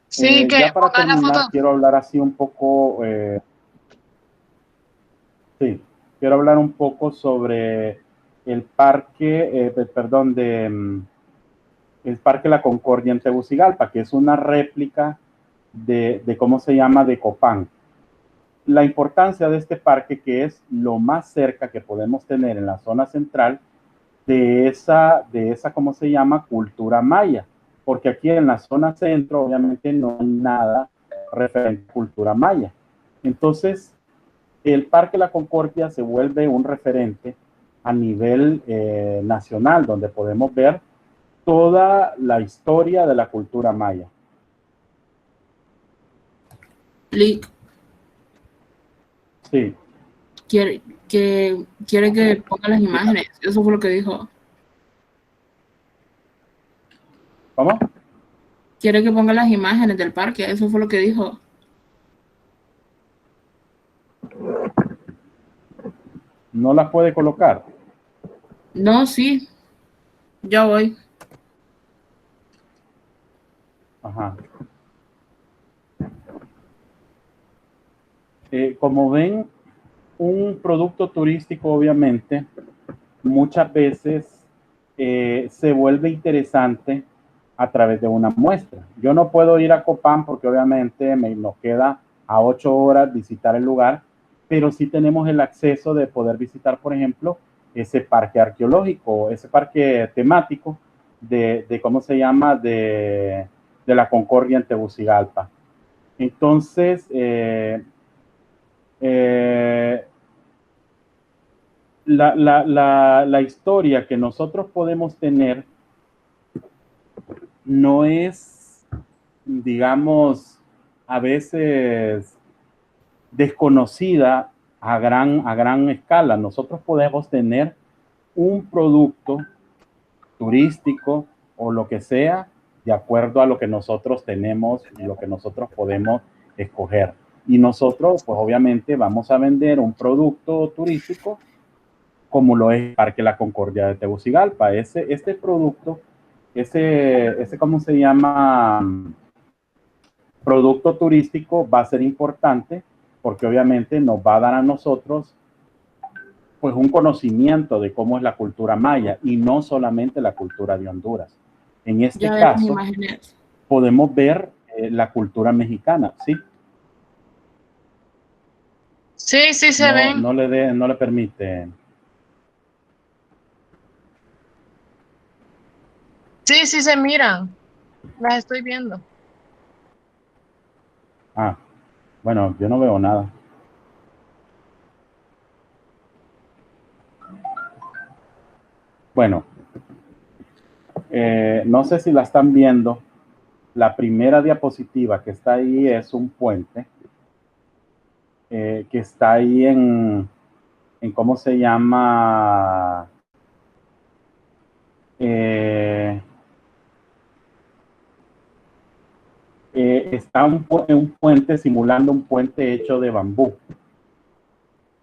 Sí, que ya para ponga la terminar, foto. quiero hablar así un poco... sí, quiero hablar un poco sobre el parque, el Parque La Concordia en Tegucigalpa, que es una réplica de ¿cómo se llama?, de Copán. La importancia de este parque, que es lo más cerca que podemos tener en la zona central de esa ¿cómo se llama?, cultura maya, porque aquí en la zona centro obviamente no hay nada referente a cultura maya. Entonces, el Parque La Concordia se vuelve un referente a nivel nacional, donde podemos ver toda la historia de la cultura maya. Lick, Sí. quiere que ponga las imágenes. Eso fue lo que dijo. ¿Cómo? Quiere que ponga las imágenes del parque. Eso fue lo que dijo. ¿No las puede colocar? No, sí. Ya voy. Ajá. Como ven, un producto turístico obviamente muchas veces se vuelve interesante a través de una muestra. Yo no puedo ir a Copán porque obviamente nos queda a 8 horas visitar el lugar, pero sí tenemos el acceso de poder visitar, por ejemplo, ese parque arqueológico, ese parque temático de ¿cómo se llama?, de la Concordia en Tegucigalpa. Entonces, la historia que nosotros podemos tener no es, digamos, a veces desconocida a gran escala. Nosotros podemos tener un producto turístico o lo que sea de acuerdo a lo que nosotros tenemos y lo que nosotros podemos escoger. Y nosotros, pues obviamente, vamos a vender un producto turístico como lo es el Parque La Concordia de Tegucigalpa. Este producto, ¿cómo se llama?, producto turístico va a ser importante porque obviamente nos va a dar a nosotros pues un conocimiento de cómo es la cultura maya y no solamente la cultura de Honduras. En este caso, podemos ver la cultura mexicana, ¿sí? Sí, sí se ven. No le permite. Sí, sí se miran. Las estoy viendo. Ah, bueno, yo no veo nada. Bueno, no sé si la están viendo. La primera diapositiva que está ahí es un puente que está ahí en ¿cómo se llama? está un puente simulando un puente hecho de bambú.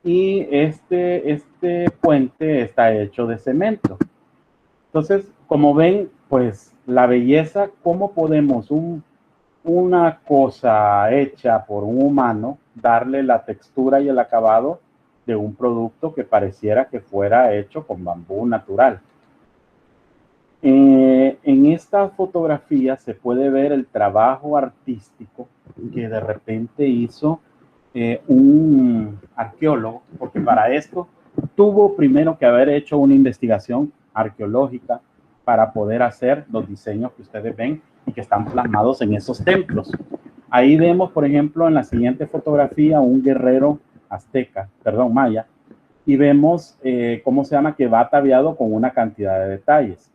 Y este puente está hecho de cemento. Entonces, como ven, pues la belleza, ¿cómo podemos una cosa hecha por un humano darle la textura y el acabado de un producto que pareciera que fuera hecho con bambú natural? En esta fotografía se puede ver el trabajo artístico que de repente hizo un arqueólogo, porque para esto tuvo primero que haber hecho una investigación arqueológica para poder hacer los diseños que ustedes ven y que están plasmados en esos templos. Ahí vemos, por ejemplo, en la siguiente fotografía, un guerrero azteca, perdón, maya, y vemos cómo se llama, que va ataviado con una cantidad de detalles.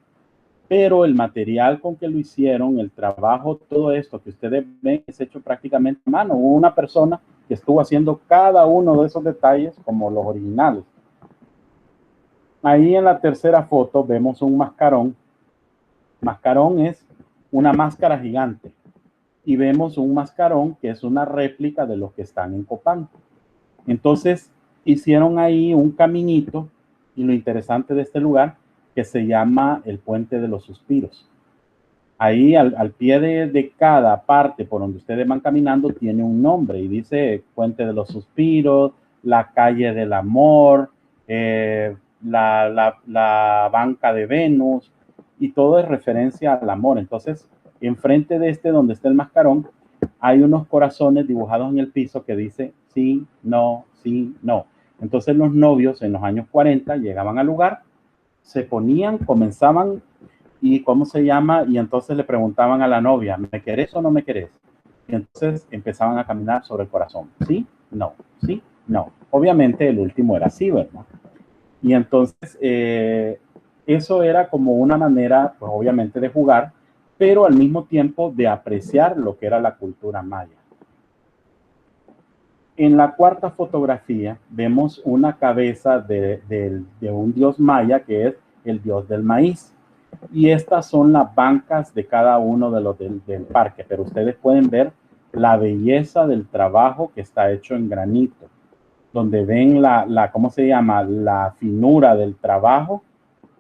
Pero el material con que lo hicieron, el trabajo, todo esto que ustedes ven es hecho prácticamente a mano. Hubo una persona que estuvo haciendo cada uno de esos detalles como los originales. Ahí en la tercera foto vemos un mascarón. Mascarón es una máscara gigante. Y vemos un mascarón que es una réplica de los que están en Copán. Entonces hicieron ahí un caminito, y lo interesante de este lugar, que se llama el Puente de los Suspiros. Ahí al pie de cada parte por donde ustedes van caminando tiene un nombre y dice Puente de los Suspiros, la calle del amor, la banca de Venus, y todo es referencia al amor. Entonces, enfrente de donde está el mascarón, hay unos corazones dibujados en el piso que dice sí, no, sí, no. Entonces los novios en los años 40 llegaban al lugar, se ponían, comenzaban y ¿cómo se llama? Y entonces le preguntaban a la novia, ¿me querés o no me querés? Y entonces empezaban a caminar sobre el corazón. ¿Sí? No. ¿Sí? No. Obviamente el último era sí, ¿verdad? Y entonces eso era como una manera, pues obviamente de jugar, pero al mismo tiempo de apreciar lo que era la cultura maya. En la cuarta fotografía vemos una cabeza de un dios maya que es el dios del maíz. Y estas son las bancas de cada uno de los del parque, pero ustedes pueden ver la belleza del trabajo que está hecho en granito, donde ven ¿cómo se llama? La finura del trabajo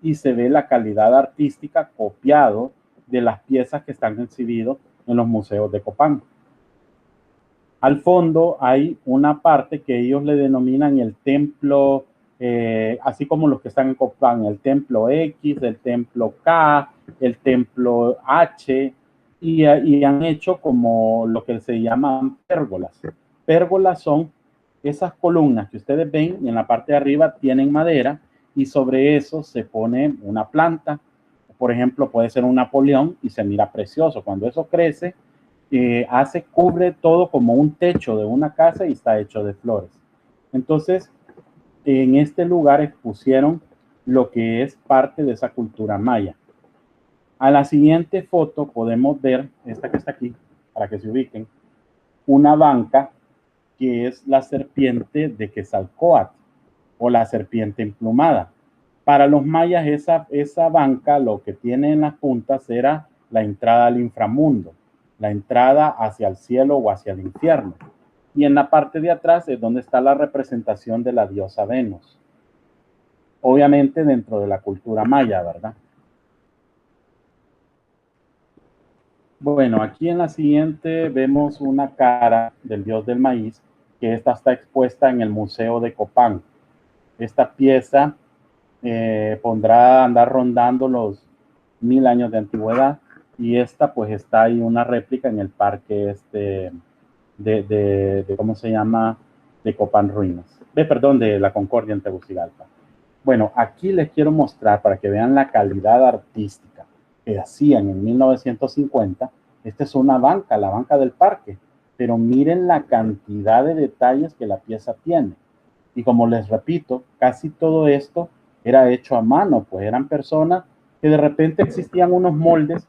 y se ve la calidad artística copiado de las piezas que están exhibidas en los museos de Copán. Al fondo hay una parte que ellos le denominan el templo, así como los que están en Copán, el templo X, el templo K, el templo H, y han hecho como lo que se llaman pérgolas. Pérgolas son esas columnas que ustedes ven y en la parte de arriba tienen madera y sobre eso se pone una planta. Por ejemplo, puede ser un Napoleón y se mira precioso. Cuando eso crece, cubre todo como un techo de una casa y está hecho de flores. Entonces, en este lugar expusieron lo que es parte de esa cultura maya. A la siguiente foto podemos ver, esta que está aquí, para que se ubiquen, una banca que es la serpiente de Quetzalcóatl o la serpiente emplumada. Para los mayas esa banca lo que tiene en las puntas era la entrada al inframundo, la entrada hacia el cielo o hacia el infierno. Y en la parte de atrás es donde está la representación de la diosa Venus. Obviamente dentro de la cultura maya, ¿verdad? Bueno, aquí en la siguiente vemos una cara del dios del maíz, que esta está expuesta en el Museo de Copán. Esta pieza pondrá a andar rondando los 1000 años de antigüedad. Y esta pues está ahí una réplica en el parque ¿cómo se llama? De Copán Ruinas. De la Concordia en Tegucigalpa. Bueno, aquí les quiero mostrar para que vean la calidad artística que hacían en 1950. Esta es una banca, la banca del parque. Pero miren la cantidad de detalles que la pieza tiene. Y como les repito, casi todo esto era hecho a mano, pues eran personas que de repente existían unos moldes,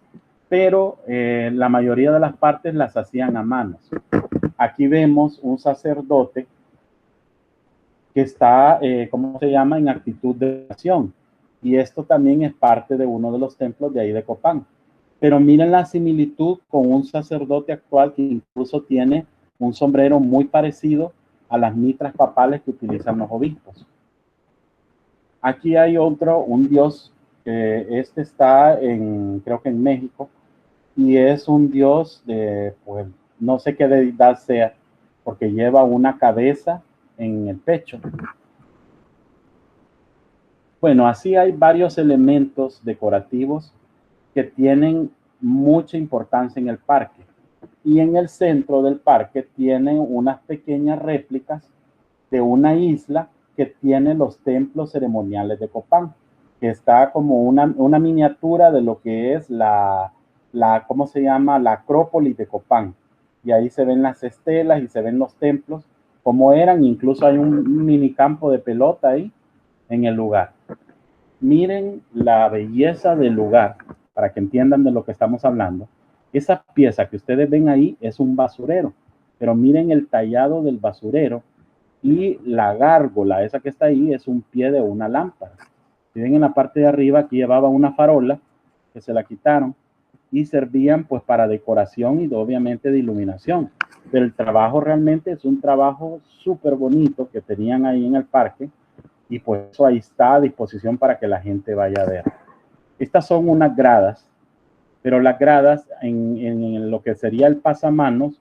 pero la mayoría de las partes las hacían a manos. Aquí vemos un sacerdote que está, ¿cómo se llama?, en actitud de oración. Y esto también es parte de uno de los templos de ahí de Copán. Pero miren la similitud con un sacerdote actual que incluso tiene un sombrero muy parecido a las mitras papales que utilizan los obispos. Aquí hay otro, un dios, este está creo que en México, y es un dios de, pues, no sé qué deidad sea, porque lleva una cabeza en el pecho. Bueno, así hay varios elementos decorativos que tienen mucha importancia en el parque. Y en el centro del parque tienen unas pequeñas réplicas de una isla que tiene los templos ceremoniales de Copán, que está como una miniatura de lo que es ¿cómo se llama? La Acrópolis de Copán. Y ahí se ven las estelas y se ven los templos como eran. Incluso hay un mini campo de pelota ahí en el lugar. Miren la belleza del lugar, para que entiendan de lo que estamos hablando. Esa pieza que ustedes ven ahí es un basurero, pero miren el tallado del basurero, y la gárgola, esa que está ahí, es un pie de una lámpara. Si ven en la parte de arriba, aquí llevaba una farola, que se la quitaron, y servían pues para decoración y obviamente de iluminación. Pero el trabajo realmente es un trabajo súper bonito que tenían ahí en el parque, y pues eso ahí está a disposición para que la gente vaya a ver. Estas son unas gradas, pero las gradas en lo que sería el pasamanos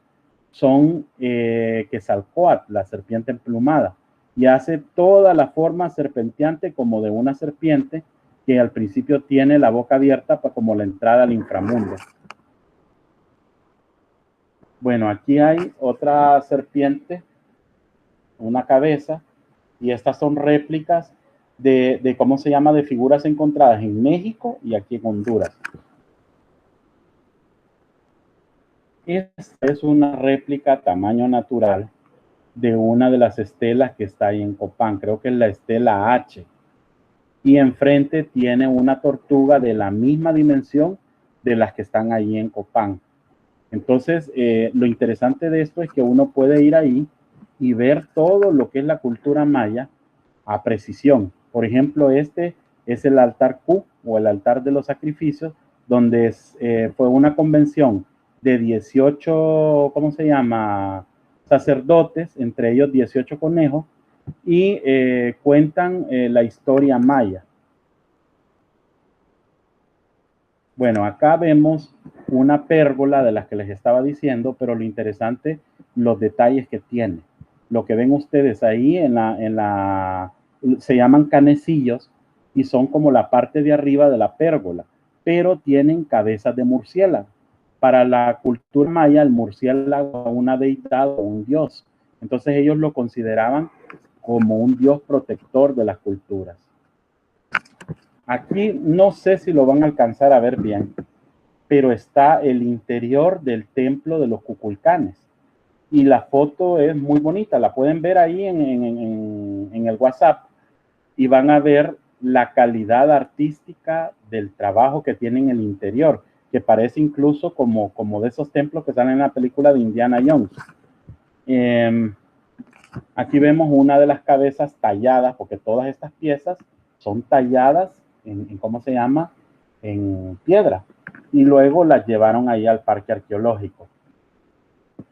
son Quetzalcóatl, la serpiente emplumada, y hace toda la forma serpenteante como de una serpiente que al principio tiene la boca abierta para como la entrada al inframundo. Bueno, aquí hay otra serpiente, una cabeza, y estas son réplicas de ¿cómo se llama? De figuras encontradas en México y aquí en Honduras. Esta es una réplica tamaño natural de una de las estelas que está ahí en Copán. Creo que es la estela H. Y enfrente tiene una tortuga de la misma dimensión de las que están ahí en Copán. Entonces, lo interesante de esto es que uno puede ir ahí y ver todo lo que es la cultura maya a precisión. Por ejemplo, este es el altar Q, o el altar de los sacrificios, donde fue una convención de 18, ¿cómo se llama? Sacerdotes, entre ellos 18 conejos, y cuentan la historia maya. Bueno, acá vemos una pérgola de las que les estaba diciendo, pero lo interesante, los detalles que tiene. Lo que ven ustedes ahí se llaman canecillos, y son como la parte de arriba de la pérgola, pero tienen cabezas de murciélago. Para la cultura maya, el murciélago es una deidad o un dios. Entonces ellos lo consideraban como un dios protector de las culturas. Aquí no sé si lo van a alcanzar a ver bien, pero está el interior del templo de los Cuculcanes. Y la foto es muy bonita, la pueden ver ahí en el WhatsApp, y van a ver la calidad artística del trabajo que tiene en el interior, que parece incluso como de esos templos que salen en la película de Indiana Jones. Aquí vemos una de las cabezas talladas, porque todas estas piezas son talladas ¿cómo se llama? En piedra, y luego las llevaron ahí al parque arqueológico.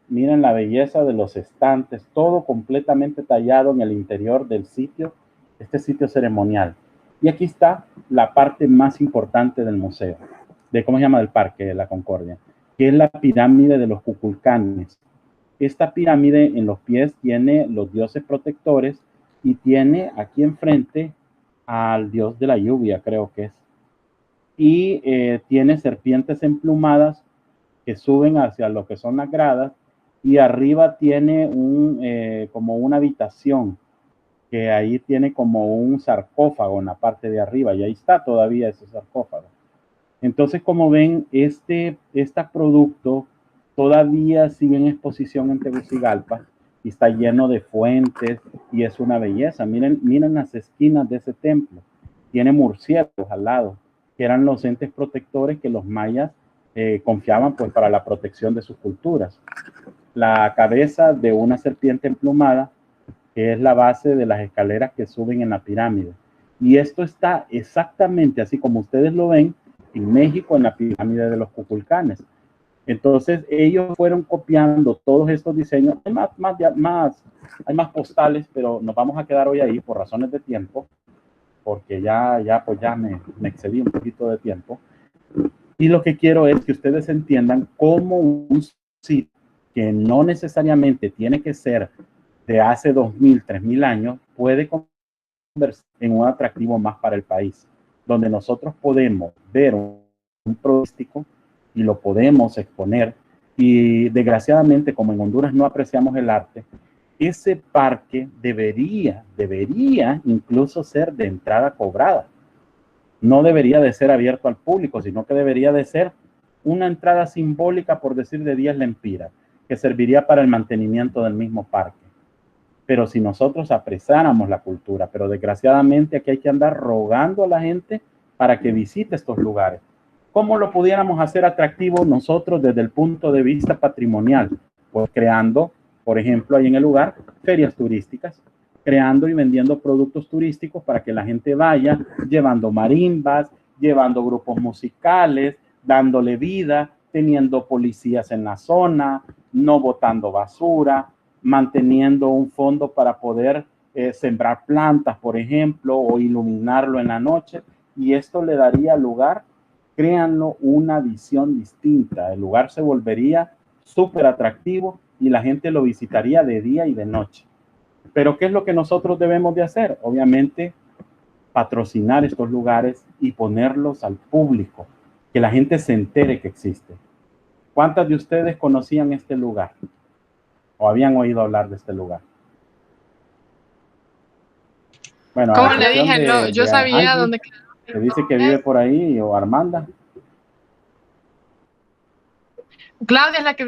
Miren la belleza de los estantes, todo completamente tallado en el interior del sitio, este sitio ceremonial. Y aquí está la parte más importante del museo, ¿cómo se llama? Del Parque de la Concordia, que es la pirámide de los Cuculcanes. Esta pirámide en los pies tiene los dioses protectores, y tiene aquí enfrente al dios de la lluvia, creo que es. Y tiene serpientes emplumadas que suben hacia lo que son las gradas, y arriba tiene como una habitación, que ahí tiene como un sarcófago en la parte de arriba, y ahí está todavía ese sarcófago. Entonces, como ven, este producto todavía sigue en exposición en Tegucigalpa, y está lleno de fuentes, y es una belleza. Miren las esquinas de ese templo. Tiene murciélagos al lado, que eran los entes protectores que los mayas confiaban pues para la protección de sus culturas. La cabeza de una serpiente emplumada, que es la base de las escaleras que suben en la pirámide. Y esto está exactamente así como ustedes lo ven en México, en la pirámide de los Kukulcanes. Entonces ellos fueron copiando todos estos diseños. Hay más postales, pero nos vamos a quedar hoy ahí por razones de tiempo, porque ya me excedí un poquito de tiempo. Y lo que quiero es que ustedes entiendan cómo un sitio que no necesariamente tiene que ser de hace 2000, 3000 años, puede convertirse en un atractivo más para el país, donde nosotros podemos ver un producto y lo podemos exponer. Y desgraciadamente, como en Honduras no apreciamos el arte, ese parque debería incluso ser de entrada cobrada. No debería de ser abierto al público, sino que debería de ser una entrada simbólica, por decir, de 10 lempiras, que serviría para el mantenimiento del mismo parque. Pero si nosotros apreciáramos la cultura, pero desgraciadamente aquí hay que andar rogando a la gente para que visite estos lugares. ¿Cómo lo pudiéramos hacer atractivo nosotros desde el punto de vista patrimonial? Pues creando, por ejemplo, ahí en el lugar, ferias turísticas, creando y vendiendo productos turísticos para que la gente vaya, llevando marimbas, llevando grupos musicales, dándole vida, teniendo policías en la zona, no botando basura, manteniendo un fondo para poder sembrar plantas, por ejemplo, o iluminarlo en la noche. Y esto le daría lugar, créanlo, una visión distinta. El lugar se volvería súper atractivo y la gente lo visitaría de día y de noche. Pero ¿qué es lo que nosotros debemos de hacer? Obviamente, patrocinar estos lugares y ponerlos al público, que la gente se entere que existe. ¿Cuántas de ustedes conocían este lugar? ¿O habían oído hablar de este lugar? Bueno, como le dije, yo sabía Angie, dónde que dice que vive por ahí, o Armanda. Claudia es la que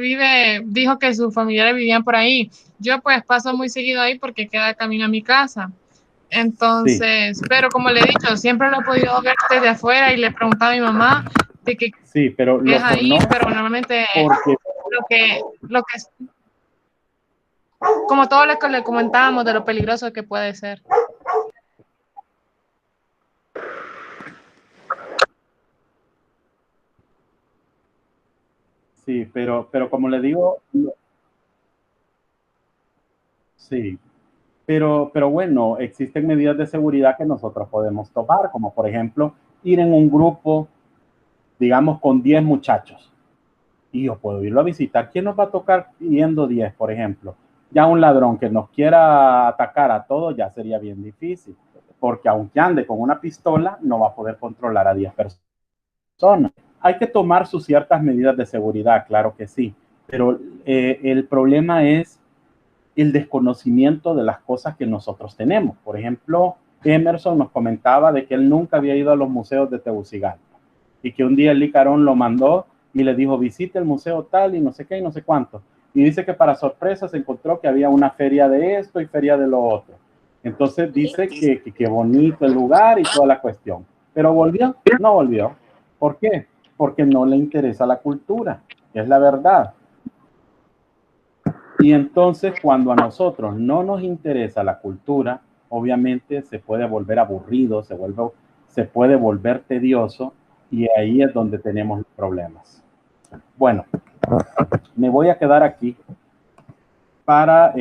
dijo que sus familiares vivían por ahí. Yo pues paso muy seguido ahí porque queda camino a mi casa. Entonces, sí. Pero como le he dicho, siempre lo he podido ver desde afuera y le he preguntado a mi mamá de que sí, pero es ahí, no, pero normalmente lo que como todo lo que le comentábamos de lo peligroso que puede ser. Sí, pero como le digo, sí, pero bueno, existen medidas de seguridad que nosotros podemos tomar, como por ejemplo, ir en un grupo, digamos, con 10 muchachos. Y yo puedo irlo a visitar. ¿Quién nos va a tocar yendo 10, por ejemplo? Ya un ladrón que nos quiera atacar a todos ya sería bien difícil, porque aunque ande con una pistola, no va a poder controlar a 10 personas. Hay que tomar sus ciertas medidas de seguridad, claro que sí, pero el problema es el desconocimiento de las cosas que nosotros tenemos. Por ejemplo, Emerson nos comentaba de que él nunca había ido a los museos de Tegucigalpa y que un día el Licarón lo mandó y le dijo, visite el museo tal y no sé qué y no sé cuánto. Y dice que para sorpresa se encontró que había una feria de esto y feria de lo otro. Entonces dice que bonito el lugar y toda la cuestión. Pero volvió, no volvió. ¿Por qué? Porque no le interesa la cultura, que es la verdad. Y entonces cuando a nosotros no nos interesa la cultura, obviamente se puede volver aburrido, se puede volver tedioso y ahí es donde tenemos problemas. Bueno, me voy a quedar aquí para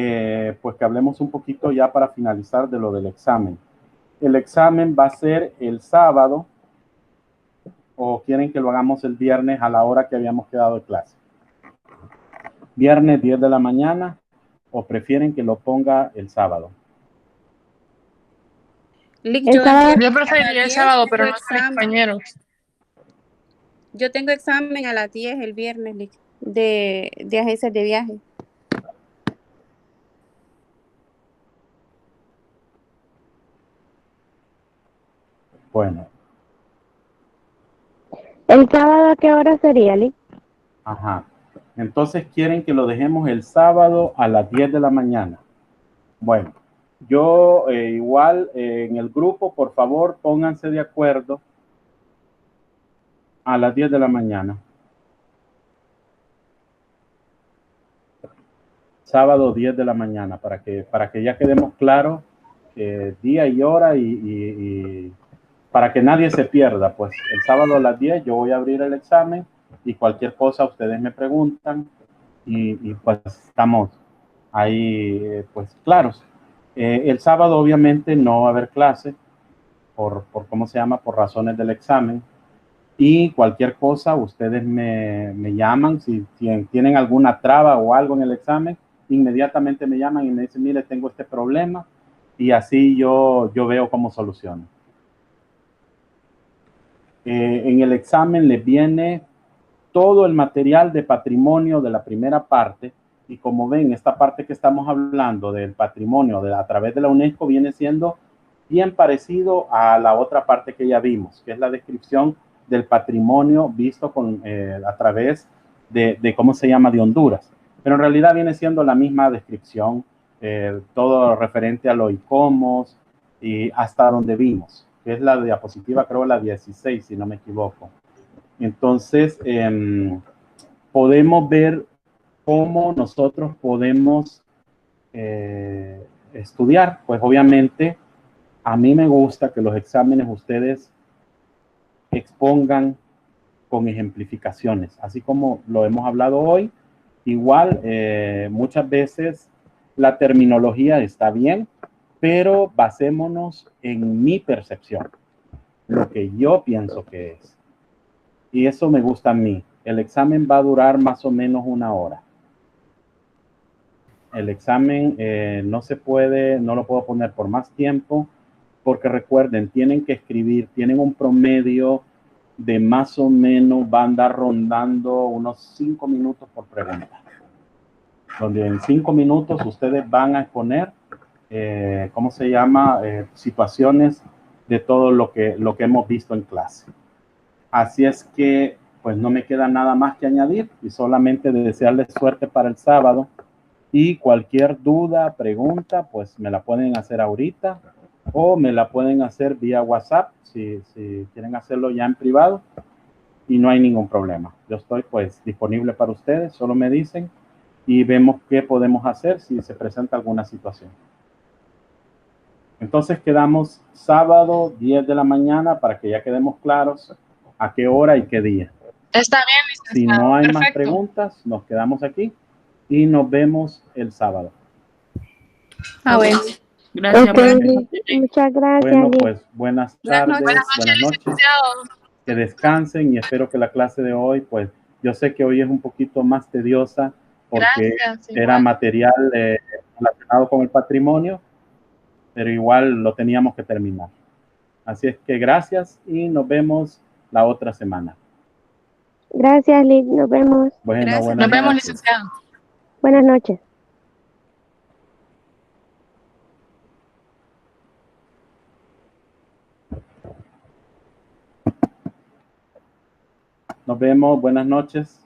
pues que hablemos un poquito ya para finalizar de lo del examen. El examen va a ser el sábado o quieren que lo hagamos el viernes a la hora que habíamos quedado de clase. Viernes 10 de la mañana o prefieren que lo ponga el sábado. Yo preferiría el sábado, pero no con mis compañeros. Yo tengo examen a las 10 el viernes de agencias de viaje. Bueno. ¿El sábado a qué hora sería, Lick? Ajá. Entonces quieren que lo dejemos el sábado a las 10 de la mañana. Bueno, yo igual en el grupo, por favor, pónganse de acuerdo a las 10 de la mañana. Sábado 10 de la mañana, para que ya quedemos claros día y hora y para que nadie se pierda, pues el sábado a las 10 yo voy a abrir el examen y cualquier cosa ustedes me preguntan y pues estamos ahí pues claros. El sábado obviamente no va a haber clase por ¿cómo se llama? Por razones del examen. Y cualquier cosa, ustedes me llaman. Si tienen alguna traba o algo en el examen, inmediatamente me llaman y me dicen, mire, tengo este problema. Y así yo veo cómo soluciono. En el examen les viene todo el material de patrimonio de la primera parte. Y como ven, esta parte que estamos hablando del patrimonio a través de la UNESCO viene siendo bien parecido a la otra parte que ya vimos, que es la descripción del patrimonio visto a través de ¿cómo se llama? De Honduras. Pero en realidad viene siendo la misma descripción, todo referente a los ICOMOS y hasta donde vimos, que es la diapositiva, creo la 16, si no me equivoco. Entonces, podemos ver cómo nosotros podemos estudiar. Pues obviamente, a mí me gusta que los exámenes ustedes expongan con ejemplificaciones, así como lo hemos hablado hoy. Igual, muchas veces la terminología está bien, pero basémonos en mi percepción, lo que yo pienso que es. Y eso me gusta a mí. El examen va a durar más o menos 1 hora. El examen no lo puedo poner por más tiempo, porque recuerden, tienen que escribir, tienen un promedio de más o menos, va a andar rondando unos 5 minutos por pregunta. Donde en 5 minutos ustedes van a exponer, ¿cómo se llama? Situaciones de todo lo que hemos visto en clase. Así es que, pues no me queda nada más que añadir y solamente desearles suerte para el sábado. Y cualquier duda, pregunta, pues me la pueden hacer ahorita o me la pueden hacer vía WhatsApp si quieren hacerlo ya en privado y no hay ningún problema. Yo estoy pues disponible para ustedes, solo me dicen y vemos qué podemos hacer si se presenta alguna situación. Entonces quedamos sábado 10 de la mañana para que ya quedemos claros a qué hora y qué día. Está bien, licenciado. Si no hay Perfecto. más preguntas, nos quedamos aquí y nos vemos el sábado. Bueno. Gracias. Ok, Buenas Liz, noches. muchas gracias, Bueno, Liz. pues buenas tardes, Buenas buenas noches, licenciado. que descansen y espero que la clase de hoy, pues yo sé que hoy es un poquito más tediosa porque Gracias, era igual. material relacionado con el patrimonio, pero igual lo teníamos que terminar. Así es que gracias y nos vemos la otra semana. Gracias, Liz. Nos vemos. Bueno, Gracias. buenas Nos vemos, noches. licenciado. Buenas noches. Nos vemos, buenas noches.